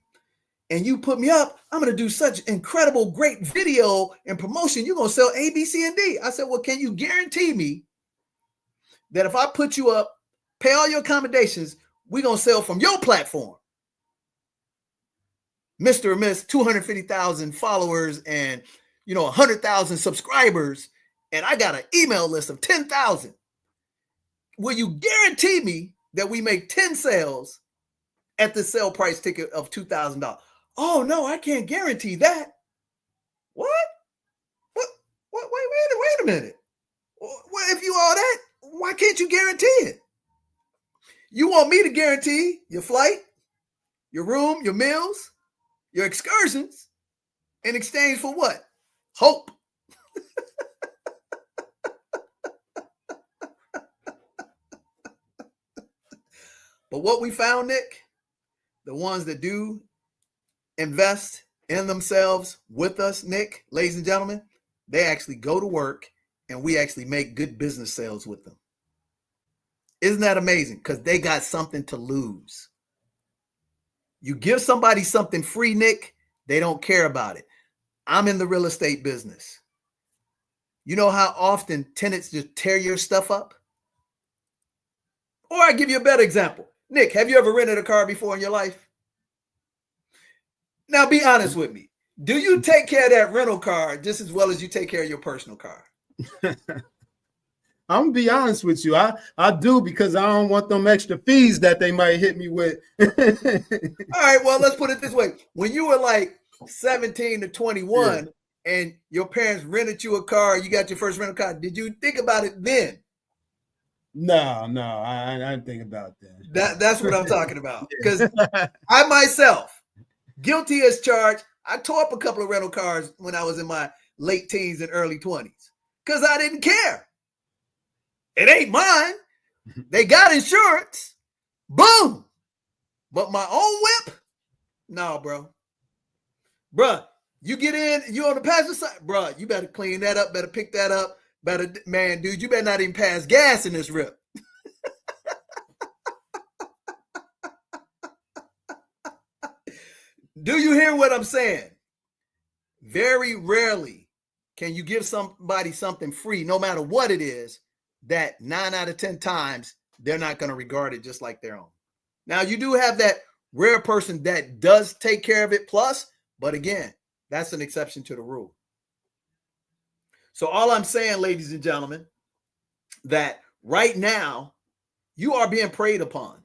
and you put me up, I'm going to do such incredible, great video and promotion. You're going to sell A, B, C, and D. I said, well, can you guarantee me that if I put you up, pay all your accommodations, we're going to sell from your platform? Mr. or Miss 250,000 followers and 100,000 subscribers, and I got an email list of 10,000. Will you guarantee me that we make 10 sales at the sale price ticket of $2,000? Oh no, I can't guarantee that. What? Wait a minute. Well, if you all that, why can't you guarantee it? You want me to guarantee your flight, your room, your meals, your excursions in exchange for what? Hope. But what we found, Nick, the ones that do invest in themselves with us, Nick, ladies and gentlemen, they actually go to work and we actually make good business sales with them. Isn't that amazing? Because they got something to lose. You give somebody something free, Nick, they don't care about it. I'm in the real estate business. You know how often tenants just tear your stuff up? Or I give you a better example. Nick, have you ever rented a car before in your life? Now be honest with me. Do you take care of that rental car just as well as you take care of your personal car? I'm gonna be honest with you. I do, because I don't want them extra fees that they might hit me with. All right, well, let's put it this way. When you were like 17 to 21 and your parents rented you a car, you got your first rental car, did you think about it then? No, I didn't think about that. That's what I'm talking about. Because I myself, guilty as charged, I tore up a couple of rental cars when I was in my late teens and early 20s because I didn't care. It ain't mine. They got insurance. Boom. But my own whip? No, bro. Bruh, you get in, you on the passenger side, bruh, you better clean that up, better pick that up. Man, dude, you better not even pass gas in this rip. Do you hear what I'm saying? Very rarely can you give somebody something free, no matter what it is, that 9 out of 10 times they're not going to regard it just like their own. Now, you do have that rare person that does take care of it plus, but again, that's an exception to the rule. So all I'm saying, ladies and gentlemen, that right now you are being preyed upon.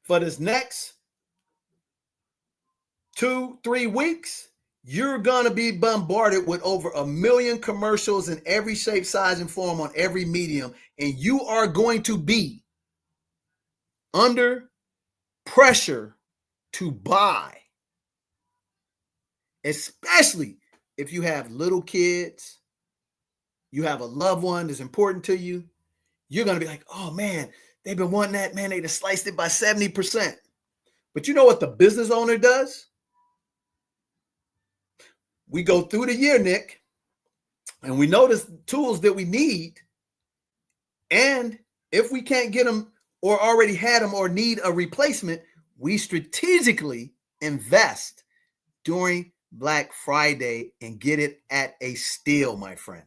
For this next 2-3 weeks, you're going to be bombarded with over 1 million commercials in every shape, size, and form on every medium. And you are going to be under pressure to buy, especially if you have little kids, you have a loved one that's important to you. You're going to be like, oh man, they've been wanting that, man. They just sliced it by 70%. But you know what the business owner does? We go through the year, Nick, and we notice tools that we need. And if we can't get them or already had them or need a replacement, we strategically invest during Black Friday and get it at a steal, my friend.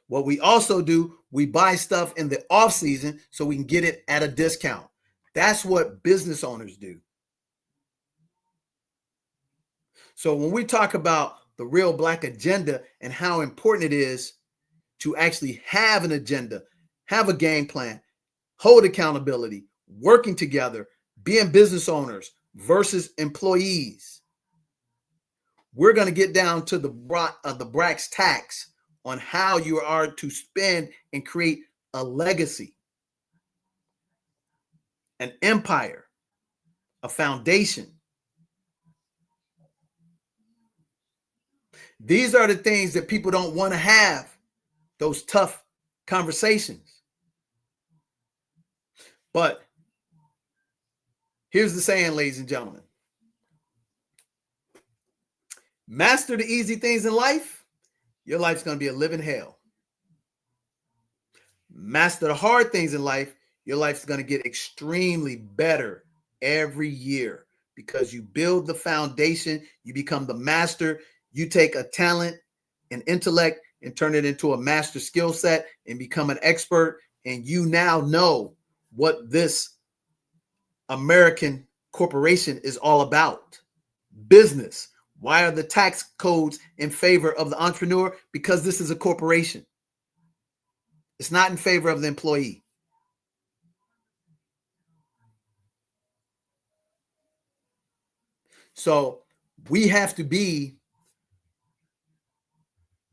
What we also do, we buy stuff in the off season so we can get it at a discount. That's what business owners do. So when we talk about the real Black agenda and how important it is to actually have an agenda, have a game plan, hold accountability, working together, being business owners versus employees, we're going to get down to the brass tacks on how you are to spend and create a legacy, an empire, a foundation. These are the things that people don't want to have those tough conversations. But here's the saying, ladies and gentlemen. Master the easy things in life, your life's going to be a living hell. Master the hard things in life, your life's going to get extremely better every year because you build the foundation, you become the master, you take a talent and intellect and turn it into a master skill set and become an expert, and you now know what this American corporation is all about. Business. Why are the tax codes in favor of the entrepreneur? Because this is a corporation. It's not in favor of the employee. So we have to be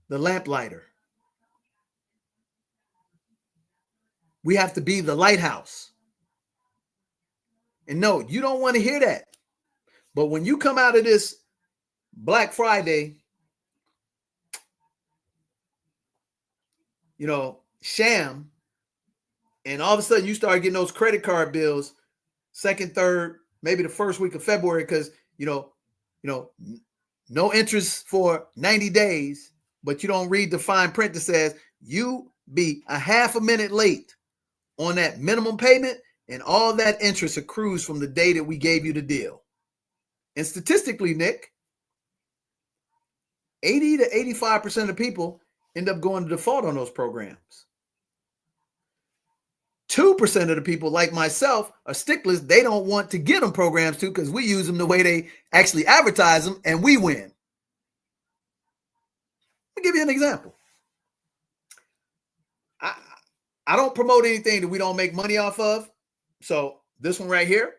the lamplighter. We have to be the lighthouse. And no, you don't want to hear that. But when you come out of this Black Friday, sham, and all of a sudden you start getting those credit card bills second, third, maybe the first week of February, because no interest for 90 days, but you don't read the fine print that says you be a half a minute late on that minimum payment, and all that interest accrues from the day that we gave you the deal. And statistically, Nick, 80 to 85% of people end up going to default on those programs. 2% of the people, like myself, are sticklers. They don't want to get them programs too because we use them the way they actually advertise them, and we win. I'll give you an example. I don't promote anything that we don't make money off of. So this one right here,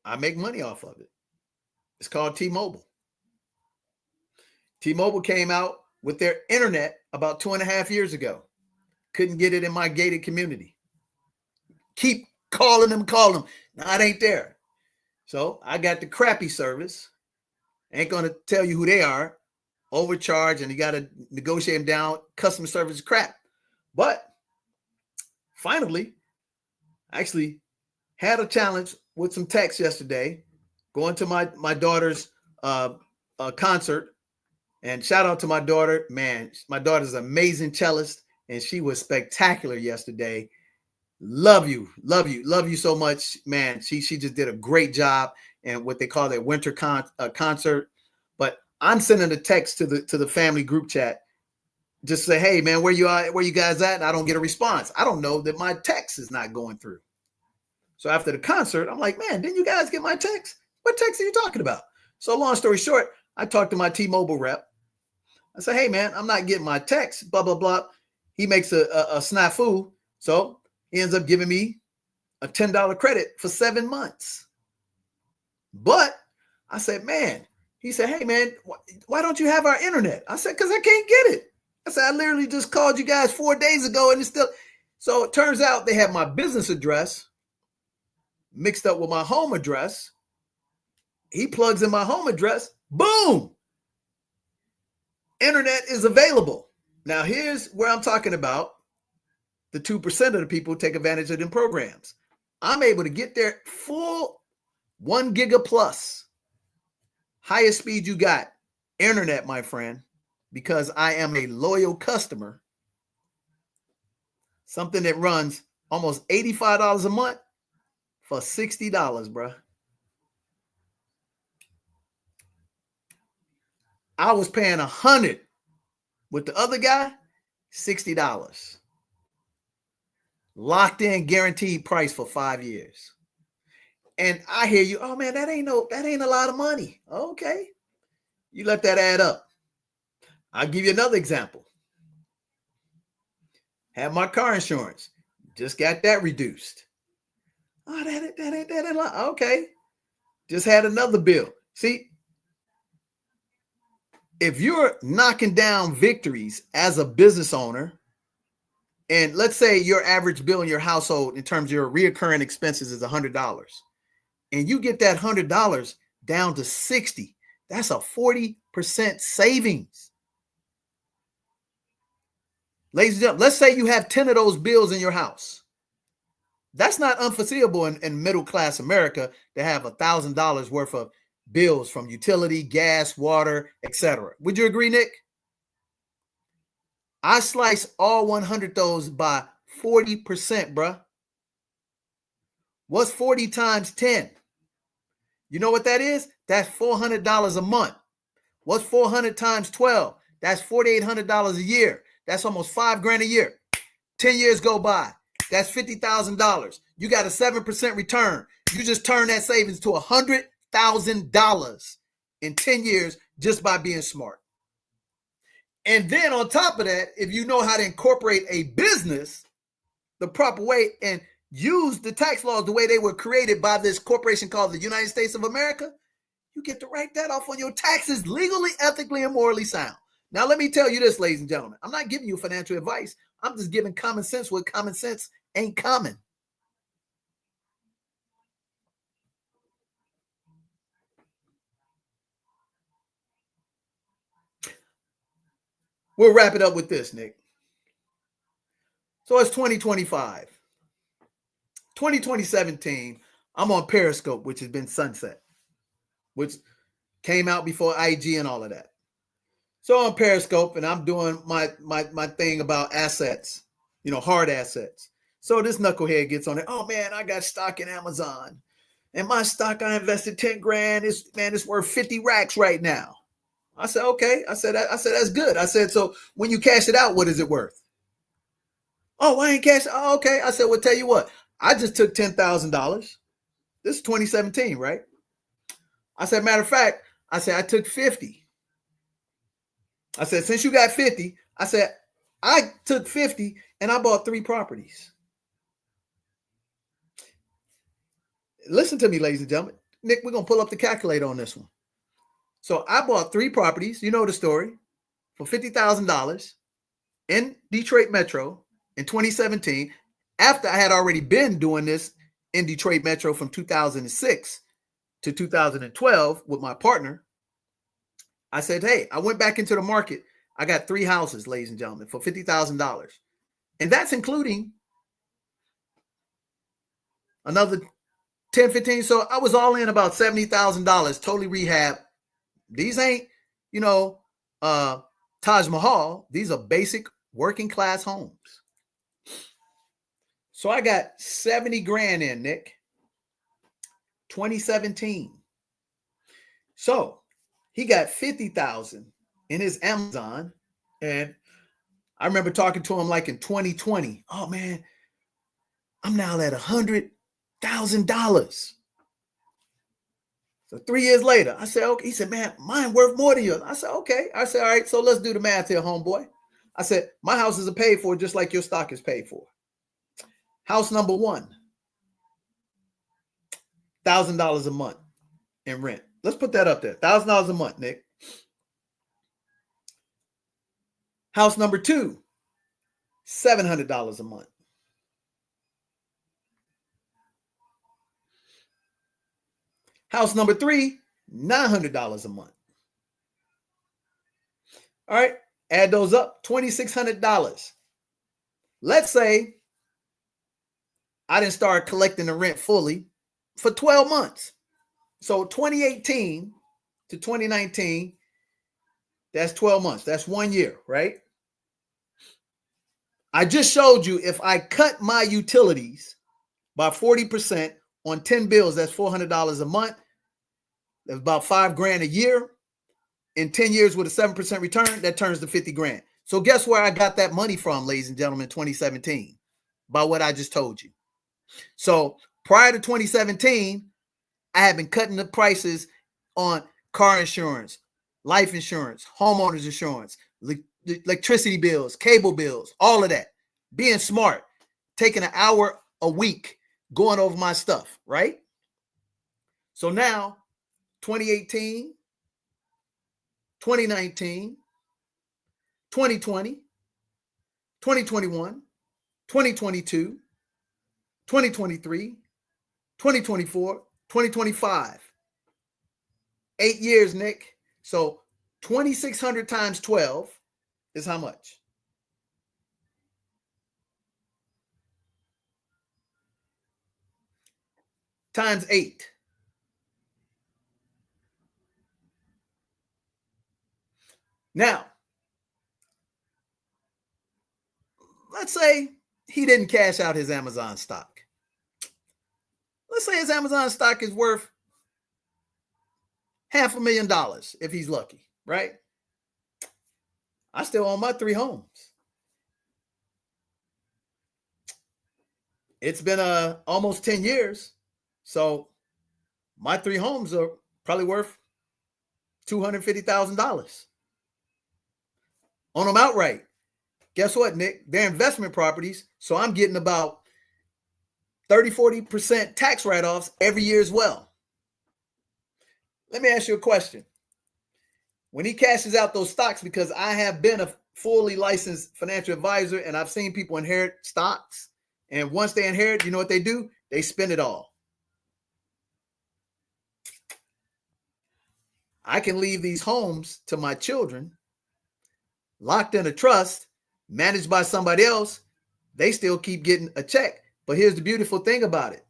I make money off of it. It's called T-Mobile. T-Mobile came out with their internet about 2.5 years ago. Couldn't get it in my gated community. Keep calling them. No, it ain't there. So I got the crappy service. Ain't going to tell you who they are. Overcharge, and you got to negotiate them down. Customer service is crap. But finally, I actually had a challenge with some techs yesterday, going to my daughter's concert. And shout out to my daughter. Man, my daughter's an amazing cellist, and she was spectacular yesterday. Love you so much, man. She just did a great job in what they call their winter concert. But I'm sending a text to the family group chat, just say, hey man, where you guys at? And I don't get a response. I don't know that my text is not going through. So after the concert, I'm like, man, didn't you guys get my text? What text are you talking about? So long story short, I talked to my T-Mobile rep. I said, hey man, I'm not getting my text, blah, blah, blah. He makes a snafu. So he ends up giving me a $10 credit for 7 months. But I said, man, he said, hey man, why don't you have our internet? I said, because I can't get it. I said, I literally just called you guys 4 days ago and it's still. So it turns out they have my business address mixed up with my home address. He plugs in my home address. Boom. Internet is available. Now here's where I'm talking about the 2% of the people take advantage of them programs. I'm able to get their full 1 giga plus, highest speed you got, internet, my friend, because I am a loyal customer. Something that runs almost $85 a month for $60, bro. I was paying $100 with the other guy, $60. Locked in, guaranteed price for 5 years. And I hear you, oh man, that ain't a lot of money. Okay. You let that add up. I'll give you another example. Have my car insurance. Just got that reduced. Oh, that ain't a lot. Okay. Just had another bill. See, if you're knocking down victories as a business owner, and let's say your average bill in your household in terms of your reoccurring expenses is $100, and you get that $100 down to $60, that's a 40% savings. Ladies and gentlemen, let's say you have 10 of those bills in your house. That's not unforeseeable in middle-class America to have $1,000 worth of bills from utility, gas, water, etc. Would you agree, Nick? I slice all 100 those by 40%, bruh. What's 40 times 10? You know what that is? That's $400 a month. What's 400 times 12? That's $4,800 a year. That's almost $5,000 a year. 10 years go by. That's $50,000. You got a 7% return. You just turn that savings to $100,000 in 10 years just by being smart. And then on top of that, if you know how to incorporate a business the proper way and use the tax laws the way they were created by this corporation called the United States of America, you get to write that off on your taxes legally, ethically, and morally sound. Now, let me tell you this, ladies and gentlemen. I'm not giving you financial advice. I'm just giving common sense where common sense ain't common. We'll wrap it up with this, Nick. So it's 2025. 2017, I'm on Periscope, which has been sunset, which came out before IG and all of that. So on Periscope, and I'm doing my thing about assets, hard assets. So this knucklehead gets on it. Oh man, I got stock in Amazon, and my stock I invested 10 grand. It's worth 50 racks right now. I said, okay. I said that's good. I said, so when you cash it out, what is it worth? Oh, I ain't cash. Oh, okay. I said, well, tell you what. I just took $10,000. This is 2017, right? I said, matter of fact, I said I took 50. I said, since you got 50, I said, I took 50 and I bought 3 properties. Listen to me, ladies and gentlemen. Nick, we're going to pull up the calculator on this one. So I bought 3 properties, you know the story, for $50,000 in Detroit Metro in 2017, after I had already been doing this in Detroit Metro from 2006 to 2012 with my partner. I said, hey, I went back into the market. I got 3 houses, ladies and gentlemen, for $50,000. And that's including another 10, 15. So I was all in about $70,000, totally rehab. These ain't, Taj Mahal. These are basic working class homes. So I got 70 grand in, Nick, 2017. So he got 50,000 in his Amazon. And I remember talking to him like in 2020. Oh man, I'm now at $100,000. So 3 years later, I said, okay. He said, man, mine worth more than yours. I said, okay. I said, all right, so let's do the math here, homeboy. I said, my houses are paid for just like your stock is paid for. House number 1, $1,000 a month in rent. Let's put that up there. $1,000 a month, Nick. House number 2, $700 a month. House number 3, $900 a month. All right, add those up, $2,600. Let's say I didn't start collecting the rent fully for 12 months. So 2018 to 2019, that's 12 months. That's 1 year, right? I just showed you if I cut my utilities by 40% on 10 bills, that's $400 a month. That's about $5,000 a year. In 10 years with a 7% return, that turns to 50 grand. So guess where I got that money from, ladies and gentlemen, 2017? By what I just told you. So prior to 2017, I had been cutting the prices on car insurance, life insurance, homeowners insurance, electricity bills, cable bills, all of that. Being smart, taking an hour a week, going over my stuff, right? So now, 2018, 2019, 2020, 2021, 2022, 2023, 2024, 2025. 8 years, Nick. So 2,600 times 12 is how much? times 8. Now, let's say he didn't cash out his Amazon stock. Let's say his Amazon stock is worth $500,000 if he's lucky, right? I still own my 3 homes. It's been almost 10 years. So my 3 homes are probably worth $250,000. Own them outright. Guess what, Nick? They're investment properties. So I'm getting about 30-40% tax write-offs every year as well. Let me ask you a question. When he cashes out those stocks, because I have been a fully licensed financial advisor and I've seen people inherit stocks, and once they inherit, you know what they do? They spend it all. I can leave these homes to my children, locked in a trust, managed by somebody else. They still keep getting a check. But here's the beautiful thing about it.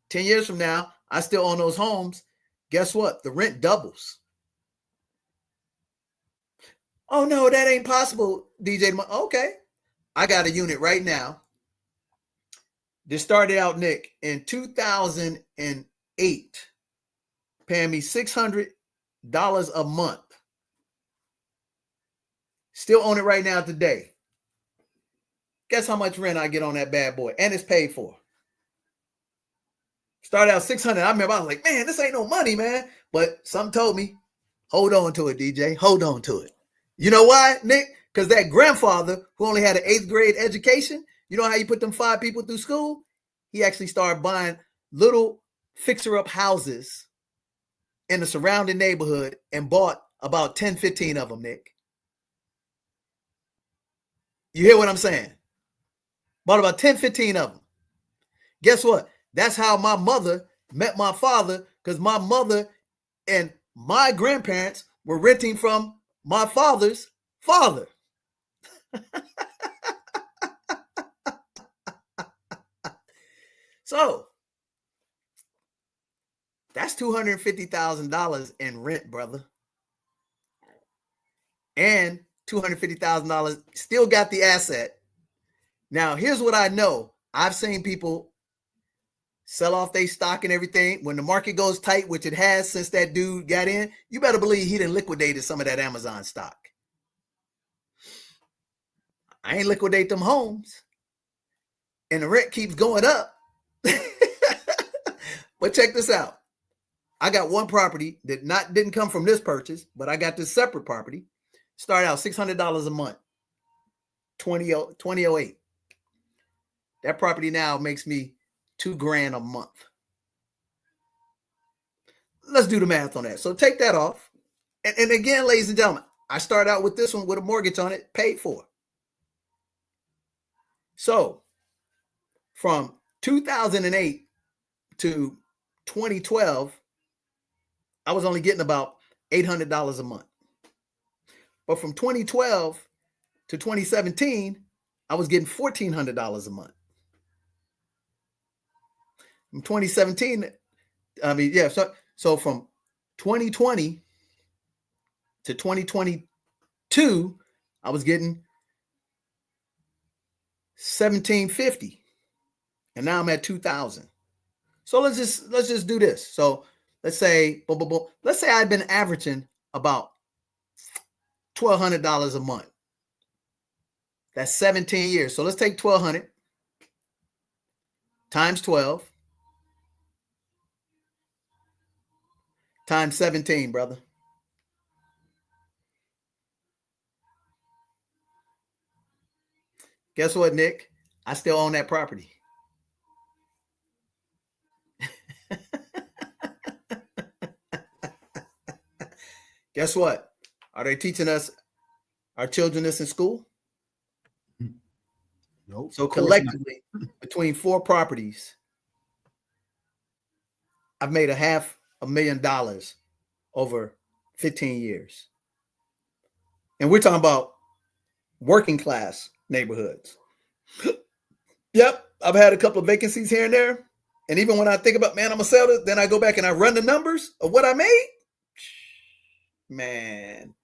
10 years from now, I still own those homes. Guess what? The rent doubles. Oh, no, that ain't possible, DJ. Okay. I got a unit right now. This started out, Nick, in 2008, paying me $600 a month. Still own it right now today. Guess how much rent I get on that bad boy? And it's paid for. Started out $600. I remember I was like, man, this ain't no money, man. But something told me, hold on to it, DJ. Hold on to it. You know why, Nick? Because that grandfather who only had an 8th grade education, you know how you put them 5 people through school? He actually started buying little fixer-up houses in the surrounding neighborhood and bought about 10, 15 of them, Nick. You hear what I'm saying? Bought about 10, 15 of them. Guess what? That's how my mother met my father, because my mother and my grandparents were renting from my father's father. So that's $250,000 in rent, brother. And $250,000 still got the asset. Now, here's what I know. I've seen people sell off their stock and everything. When the market goes tight, which it has since that dude got in, you better believe he done liquidated some of that Amazon stock. I ain't liquidate them homes. And the rent keeps going up. But check this out. I got one property that didn't come from this purchase, but I got this separate property. Started out $600 a month, 2008. That property now makes me $2,000 a month. Let's do the math on that. So take that off. And again, ladies and gentlemen, I start out with this one with a mortgage on it, paid for. So from 2008 to 2012, I was only getting about $800 a month. But from 2012 to 2017, I was getting $1,400 a month. From 2017, so from 2020 to 2022, I was getting $1,750, and now I'm at $2,000. So let's just do this. So let's say, let's say I've been averaging about $1,200 a month. That's 17 years. So let's take 1,200 times 12 times 17, brother. Guess what, Nick? I still own that property. Guess what? Are they teaching us, our children, this in school? Nope. So collectively, between 4 properties, I've made $500,000 over 15 years. And we're talking about working class neighborhoods. Yep, I've had a couple of vacancies here and there, And even when I think about, man, I'm gonna sell this, then I go back and I run the numbers of what I made. Man,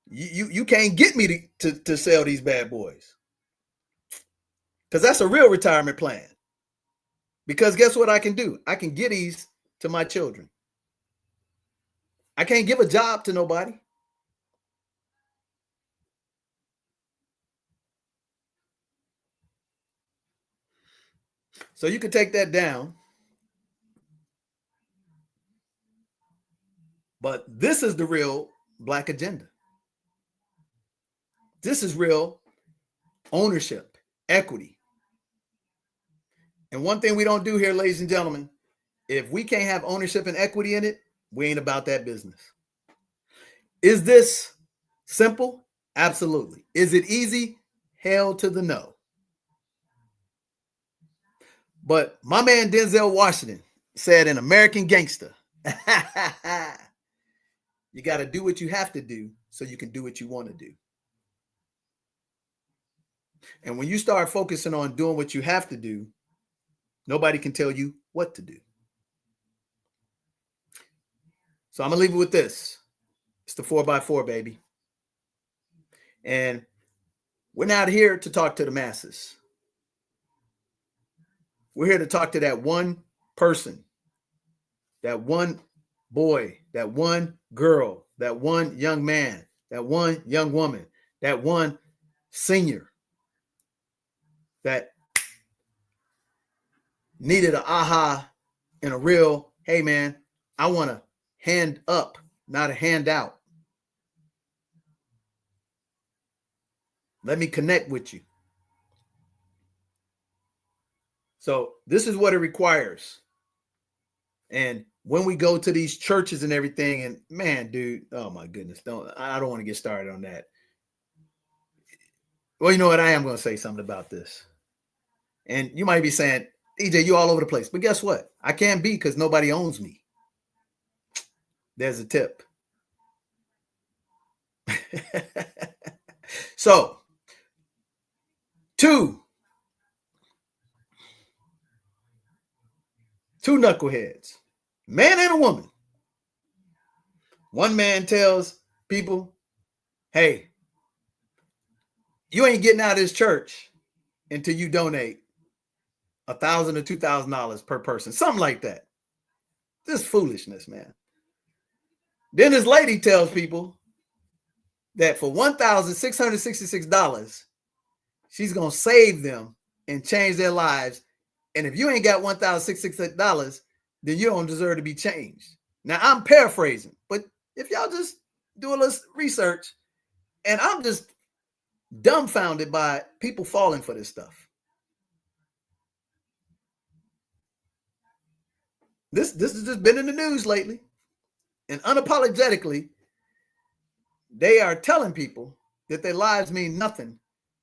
you can't get me to sell these bad boys. Because that's a real retirement plan. Because guess what I can do? I can get these to my children. I can't give a job to nobody. So you can take that down. But this is the real Black agenda. This is real ownership, equity. And one thing we don't do here, ladies and gentlemen, if we can't have ownership and equity in it, we ain't about that business. Is this simple? Absolutely. Is it easy? Hell to the no. But my man Denzel Washington said in American Gangster, you got to do what you have to do so you can do what you want to do. And when you start focusing on doing what you have to do, nobody can tell you what to do. So I'm going to leave it with this. It's the 4x4, baby. And we're not here to talk to the masses. We're here to talk to that one person, that one boy, that one girl, that one young man, that one young woman, that one senior that needed an aha and a real, hey man, I want a hand up, not a handout. Let me connect with you. So this is what it requires. And when we go to these churches and everything, and man, dude, oh my goodness, I don't want to get started on that. Well, you know what? I am going to say something about this. And you might be saying, DJ, you all over the place. But guess what? I can't be because nobody owns me. There's a tip. So, two knuckleheads, man and a woman. One man tells people, hey, you ain't getting out of this church until you donate $1,000 or $2,000 per person, something like that. This foolishness, man. Then this lady tells people that for $1,666, she's going to save them and change their lives. And if you ain't got $1,666, then you don't deserve to be changed. Now, I'm paraphrasing, but if y'all just do a little research, and I'm just dumbfounded by people falling for this stuff. This has just been in the news lately. And unapologetically, they are telling people that their lives mean nothing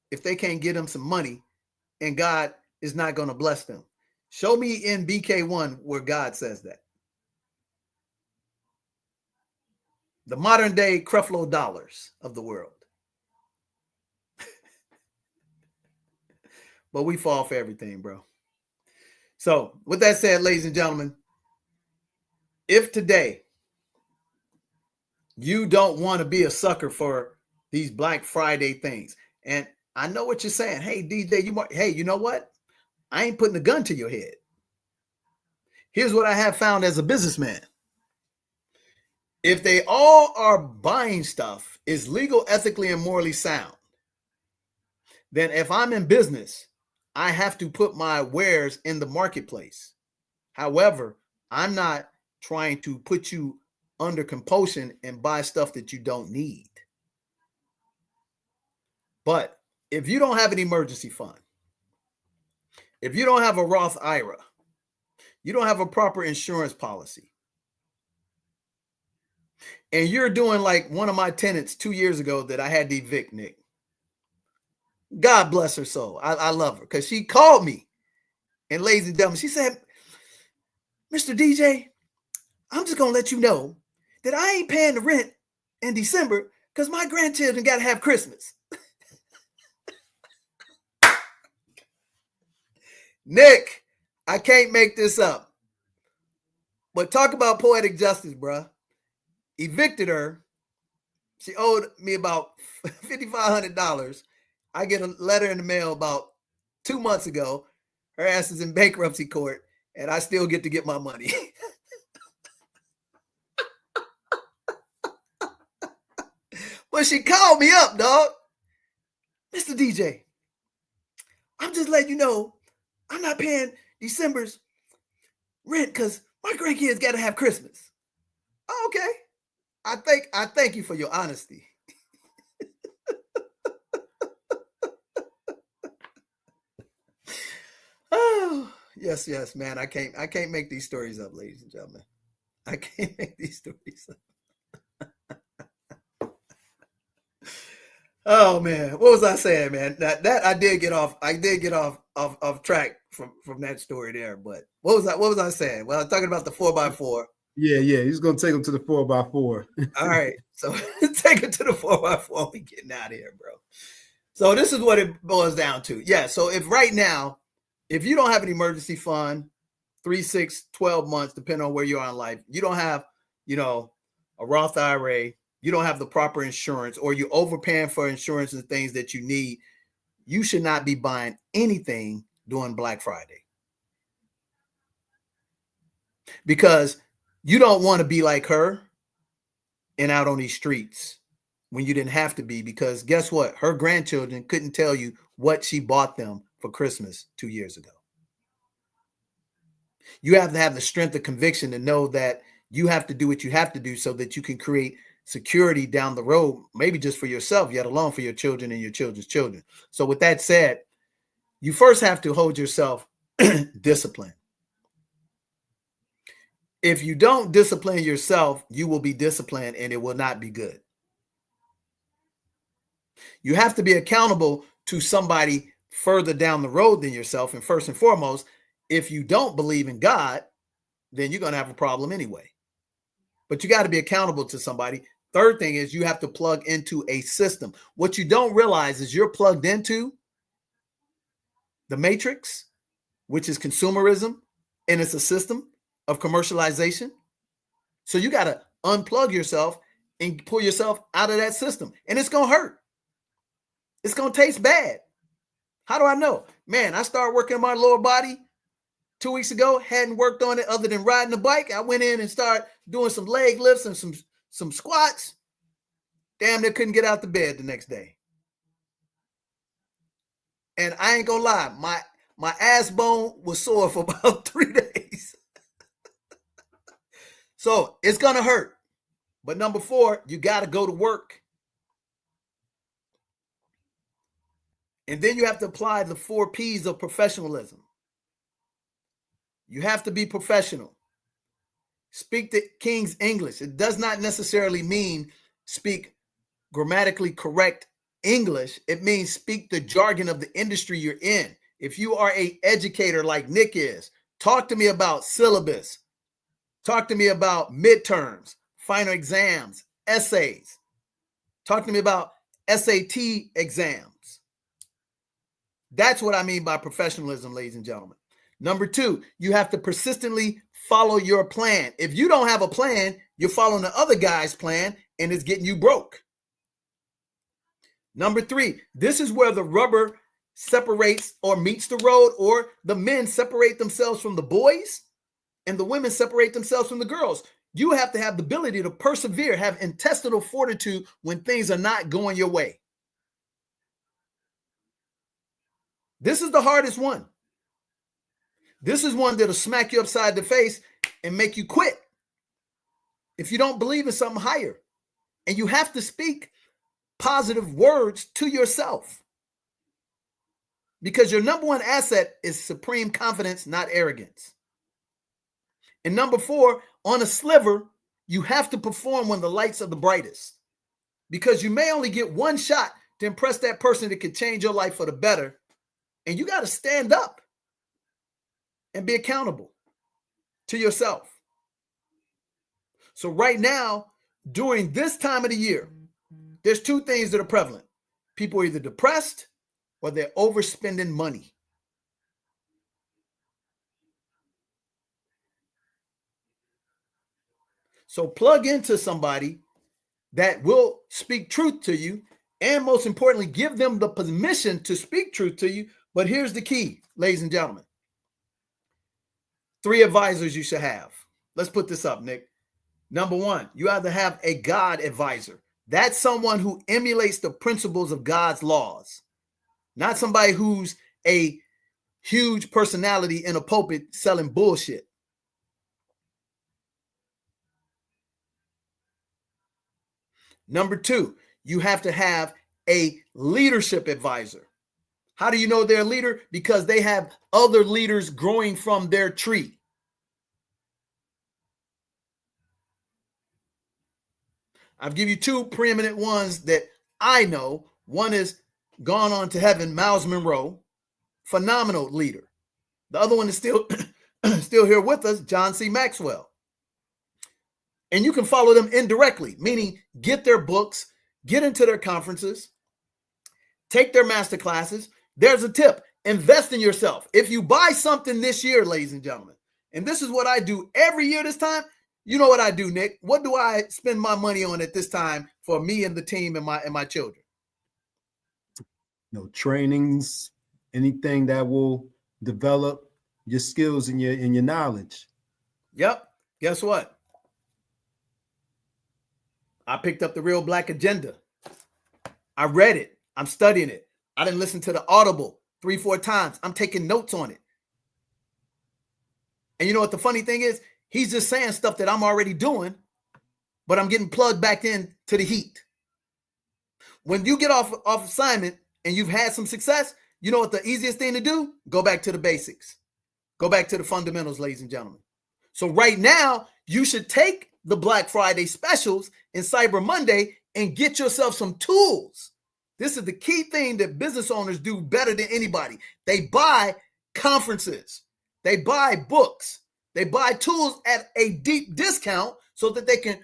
if they can't get them some money and God is not going to bless them. Show me in BK1 where God says that. The modern day Creflo Dollars of the world. But we fall for everything, bro. So with that said, ladies and gentlemen, if today you don't want to be a sucker for these Black Friday things, and I know what you're saying. Hey, DJ, hey, you know what? I ain't putting a gun to your head. Here's what I have found as a businessman. If they all are buying stuff is legal, ethically, and morally sound, then if I'm in business, I have to put my wares in the marketplace. However, I'm not trying to put you under compulsion and buy stuff that you don't need. But if you don't have an emergency fund, if you don't have a Roth IRA, you don't have a proper insurance policy, and you're doing like one of my tenants 2 years ago that I had to evict, Nick. God bless her soul. I love her because she called me. And ladies and gentlemen, she said, Mr. DJ, I'm just going to let you know that I ain't paying the rent in December because my grandchildren got to have Christmas. Nick, I can't make this up. But talk about poetic justice, bruh. Evicted her. She owed me about $5,500. I get a letter in the mail about 2 months ago. Her ass is in bankruptcy court, and I still get to get my money. But she called me up, dog. Mr. DJ, I'm just letting you know I'm not paying December's rent because my grandkids got to have Christmas. Oh, okay. I thank you for your honesty. Oh, yes, man. I can't make these stories up, ladies and gentlemen. I can't make these stories up. Oh man, what was I saying, man? That I did get off track from that story there. But what was I saying? Well, I was talking about the 4x4. Yeah, he's gonna take him to the 4x4. All right, so take it to the 4x4. We getting out of here, bro. So this is what it boils down to. Yeah. So if right now, if you don't have an emergency fund, 3, 6, 12 months, depending on where you are in life, you don't have, a Roth IRA. You don't have the proper insurance, or you're overpaying for insurance and things that you need, you should not be buying anything during Black Friday. Because you don't want to be like her and out on these streets when you didn't have to be, because guess what? Her grandchildren couldn't tell you what she bought them for Christmas 2 years ago. You have to have the strength of conviction to know that you have to do what you have to do so that you can create security down the road, maybe just for yourself, yet alone for your children and your children's children. So with that said, you first have to hold yourself disciplined. If you don't discipline yourself, you will be disciplined and it will not be good. You have to be accountable to somebody further down the road than yourself. And first and foremost, if you don't believe in God, then you're going to have a problem anyway. But you got to be accountable to somebody. Third thing is you have to plug into a system. What you don't realize is you're plugged into the matrix, which is consumerism, and it's a system of commercialization. So you got to unplug yourself and pull yourself out of that system. And it's going to hurt. It's going to taste bad. How do I know? Man, I started working on my lower body 2 weeks ago, hadn't worked on it other than riding a bike. I went in and started doing some leg lifts and some squats. Damn, they couldn't get out the bed the next day. And I ain't gonna lie, my ass bone was sore for about 3 days. So it's gonna hurt. But number 4, you gotta go to work. And then you have to apply the 4 P's of professionalism. You have to be professional. Speak the King's English. It does not necessarily mean speak grammatically correct English. It means speak the jargon of the industry you're in. If you are an educator like Nick is, talk to me about syllabus. Talk to me about midterms, final exams, essays. Talk to me about SAT exams. That's what I mean by professionalism, ladies and gentlemen. Number 2, you have to persistently follow your plan. If you don't have a plan, you're following the other guy's plan and it's getting you broke. Number 3, this is where the rubber separates or meets the road, or the men separate themselves from the boys and the women separate themselves from the girls. You have to have the ability to persevere, have intestinal fortitude when things are not going your way. This is the hardest one. This is one that'll smack you upside the face and make you quit if you don't believe in something higher. And you have to speak positive words to yourself, because your number 1 asset is supreme confidence, not arrogance. And number 4, on a sliver, you have to perform when the lights are the brightest, because you may only get one shot to impress that person that could change your life for the better. And you got to stand up and be accountable to yourself. So right now, during this time of the year, there's 2 things that are prevalent. People are either depressed or they're overspending money. So plug into somebody that will speak truth to you, and most importantly, give them the permission to speak truth to you. But here's the key, ladies and gentlemen. 3 advisors you should have. Let's put this up, Nick. Number 1, you either have a God advisor. That's someone who emulates the principles of God's laws, not somebody who's a huge personality in a pulpit selling bullshit. Number 2, you have to have a leadership advisor. How do you know they're a leader? Because they have other leaders growing from their tree. I'll give you 2 preeminent ones that I know. One is gone on to heaven, Miles Monroe, phenomenal leader. The other one is still here with us, John C. Maxwell. And you can follow them indirectly, meaning get their books, get into their conferences, take their master classes. There's a tip: invest in yourself. If you buy something this year, ladies and gentlemen, and this is what I do every year this time, you know what I do, Nick? What do I spend my money on at this time for me and the team and my children? Trainings, anything that will develop your skills and your knowledge. Yep. Guess what? I picked up the Real Black Agenda. I read it. I'm studying it. I didn't listen to the Audible 3-4 times. I'm taking notes on it. And you know what the funny thing is? He's just saying stuff that I'm already doing, but I'm getting plugged back in to the heat. When you get off assignment and you've had some success, you know what the easiest thing to do? Go back to the basics. Go back to the fundamentals, ladies and gentlemen. So right now, you should take the Black Friday specials and Cyber Monday and get yourself some tools. This is the key thing that business owners do better than anybody. They buy conferences. They buy books. They buy tools at a deep discount so that they can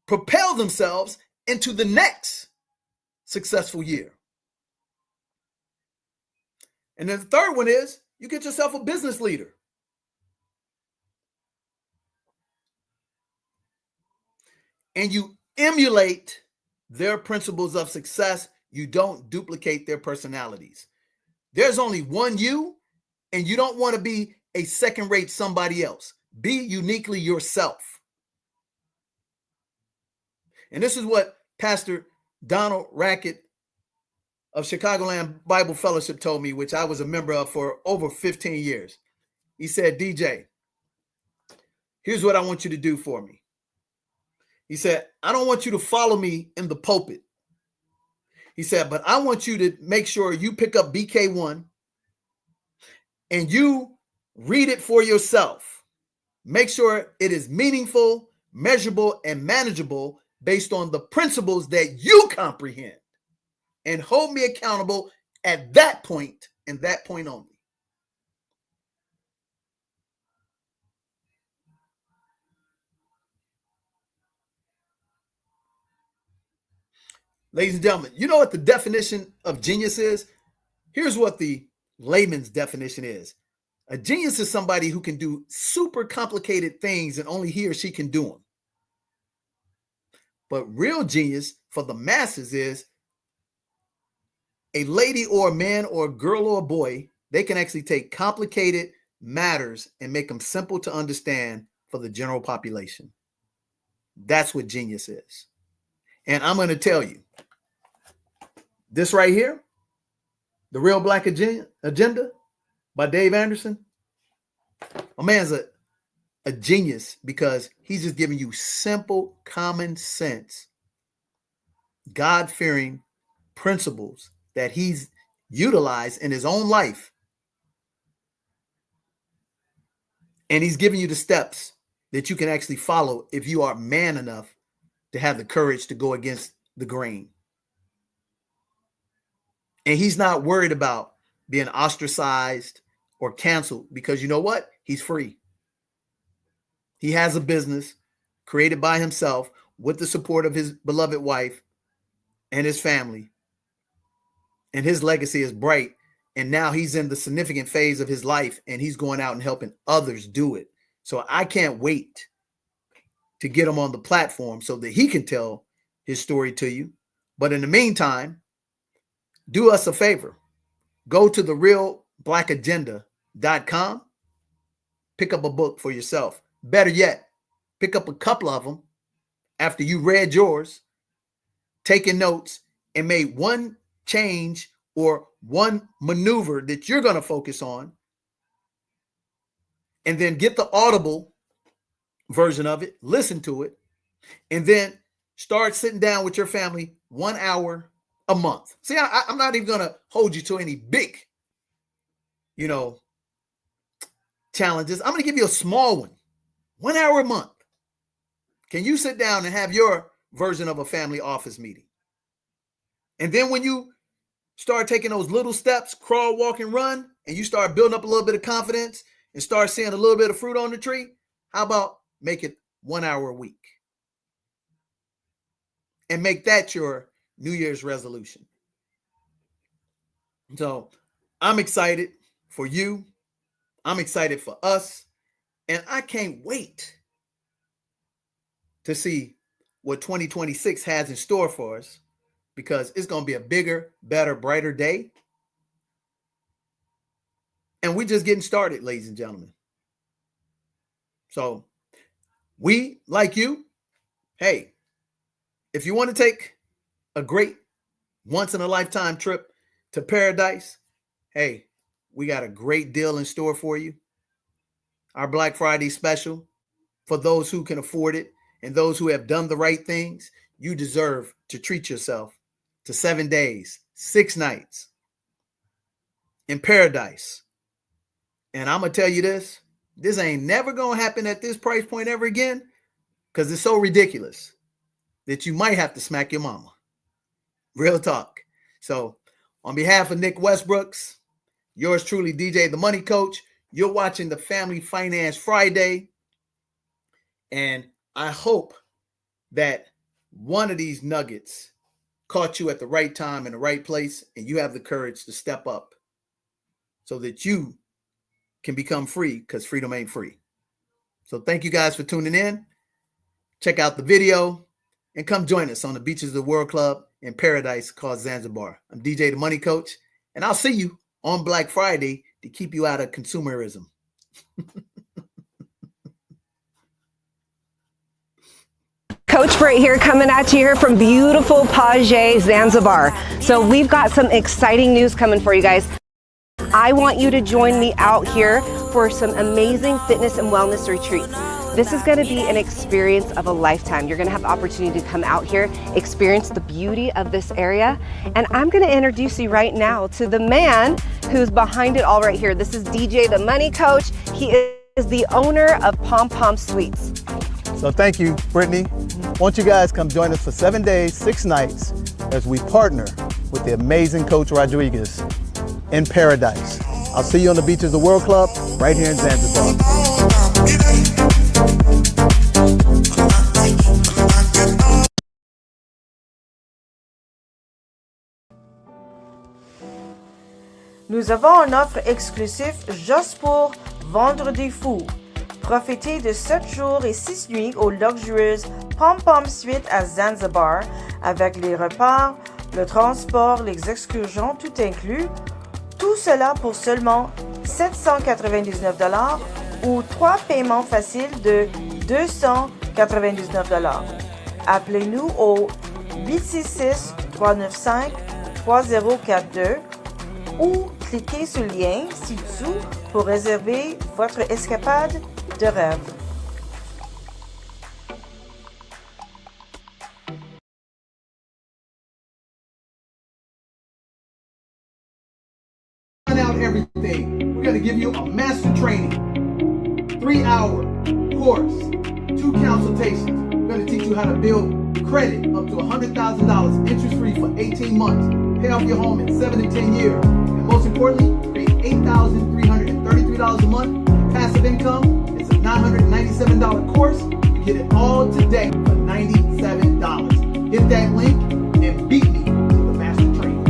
propel themselves into the next successful year. And then the third one is you get yourself a business leader. And you emulate their principles of success. You don't duplicate their personalities. There's only one you, and you don't want to be a second-rate somebody else. Be uniquely yourself. And this is what Pastor Donald Rackett of Chicagoland Bible Fellowship told me, which I was a member of for over 15 years. He said, DJ, here's what I want you to do for me. He said, I don't want you to follow me in the pulpit. He said, but I want you to make sure you pick up BK1 and you read it for yourself. Make sure it is meaningful, measurable, and manageable based on the principles that you comprehend. And hold me accountable at that point and that point only. Ladies and gentlemen, you know what the definition of genius is? Here's what the layman's definition is. A genius is somebody who can do super complicated things and only he or she can do them. But real genius for the masses is a lady or a man or a girl or a boy. They can actually take complicated matters and make them simple to understand for the general population. That's what genius is. And I'm going to tell you, this right here, The Real Black Agenda by Dave Anderson, my man's a genius because he's just giving you simple, common sense, God-fearing principles that he's utilized in his own life. And he's giving you the steps that you can actually follow if you are man enough to have the courage to go against the grain. And he's not worried about being ostracized or canceled because you know what? He's free. He has a business created by himself with the support of his beloved wife and his family. And his legacy is bright. And now he's in the significant phase of his life and he's going out and helping others do it. So I can't wait to get him on the platform so that he can tell his story to you. But in the meantime, do us a favor. Go to therealblackagenda.com. Pick up a book for yourself. Better yet, pick up a couple of them after you read yours, taking notes, and made one change or one maneuver that you're going to focus on. And then get the Audible version of it, listen to it, and then start sitting down with your family 1 hour a month. See, I'm not even going to hold you to any big, challenges. I'm going to give you a small one, 1 hour a month. Can you sit down and have your version of a family office meeting? And then when you start taking those little steps, crawl, walk, and run, and you start building up a little bit of confidence and start seeing a little bit of fruit on the tree, how about make it 1 hour a week? And make that your New Year's resolution. So I'm excited for you. I'm excited for us. And I can't wait to see what 2026 has in store for us, because it's going to be a bigger, better, brighter day. And we're just getting started, ladies and gentlemen. So we, like you, hey, if you want to take a great once-in-a-lifetime trip to paradise, hey, we got a great deal in store for you. Our Black Friday special, for those who can afford it and those who have done the right things, you deserve to treat yourself to 7 days, 6 nights in paradise. And I'm going to tell you this ain't never going to happen at this price point ever again, because it's so ridiculous that you might have to smack your mama. Real talk. So on behalf of Nick Westbrooks, yours truly, DJ the Money Coach, you're watching the Family Finance Friday. And I hope that one of these nuggets caught you at the right time in the right place, and you have the courage to step up so that you can become free, because freedom ain't free. So thank you guys for tuning in. Check out the video and come join us on the beaches of the World Club in paradise called Zanzibar. I'm DJ the Money Coach, and I'll see you on Black Friday to keep you out of consumerism. Coach Britt here, coming at you here from beautiful Paje, Zanzibar. So we've got some exciting news coming for you guys. I want you to join me out here for some amazing fitness and wellness retreats. This is going to be an experience of a lifetime. You're going to have opportunity to come out here, experience the beauty of this area. And I'm going to introduce you right now to the man who's behind it all right here. This is DJ the Money Coach. He is the owner of P.O.M-P.O.M Suites. So thank you, Brittany. Won't you guys come join us for 7 days, 6 nights as we partner with the amazing Coach Rodriguez in paradise. I'll see you on the beaches of the World Club right here in Zanzibar. Nous avons une offre exclusive juste pour Vendredi fou. Profitez de 7 jours et 6 nuits aux luxueuses P.O.M-P.O.M Suite à Zanzibar avec les repas, le transport, les excursions, tout inclus. Tout cela pour seulement $799 ou 3 paiements faciles de $299. Appelez-nous au 866-395-3042 ou cliquez sur le lien ci-dessous pour réserver votre escapade de rêve. Find out everything. We're going to give you a master training, 3-hour course, 2 consultations. We're going to teach you how to build credit up to $100,000 interest-free for 18 months. Pay off your home in 7 to 10 years. And most importantly, create $8,333 a month. Passive income. It's a $997 course. You get it all today for $97. Hit that link and beat me to the master training.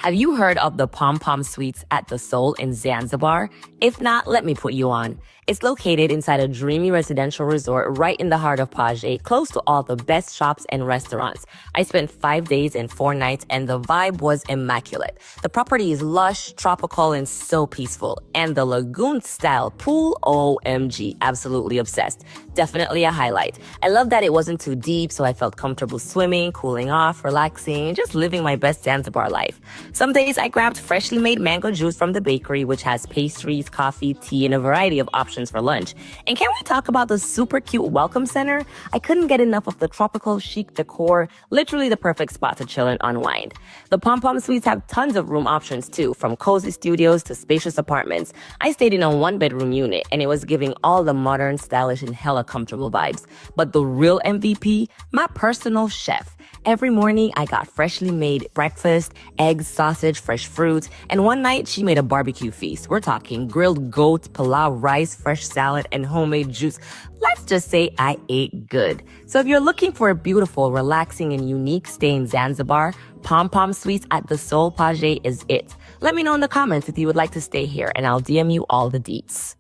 Have you heard of the P.O.M.P.O.M Suites at the Soul in Zanzibar? If not, let me put you on. It's located inside a dreamy residential resort right in the heart of Paje, close to all the best shops and restaurants. I spent 5 days and 4 nights and the vibe was immaculate. The property is lush, tropical, and so peaceful. And the lagoon-style pool, OMG, absolutely obsessed. Definitely a highlight. I love that it wasn't too deep, so I felt comfortable swimming, cooling off, relaxing, and just living my best Zanzibar life. Some days I grabbed freshly made mango juice from the bakery, which has pastries, coffee, tea, and a variety of options for lunch. And can we talk about the super cute welcome center? I couldn't get enough of the tropical chic decor, literally the perfect spot to chill and unwind. The P.O.M.P.O.M Suites have tons of room options too, from cozy studios to spacious apartments. I stayed in a 1-bedroom unit and it was giving all the modern, stylish, and hella comfortable vibes. But the real MVP, my personal chef. Every morning, I got freshly made breakfast, eggs, sausage, fresh fruits, and one night she made a barbecue feast. We're talking grilled goat, pilau rice, fresh salad, and homemade juice. Let's just say I ate good. So if you're looking for a beautiful, relaxing, and unique stay in Zanzibar, P.O.M.P.O.M Suites at the Soul Paje is it. Let me know in the comments if you would like to stay here, and I'll DM you all the deets.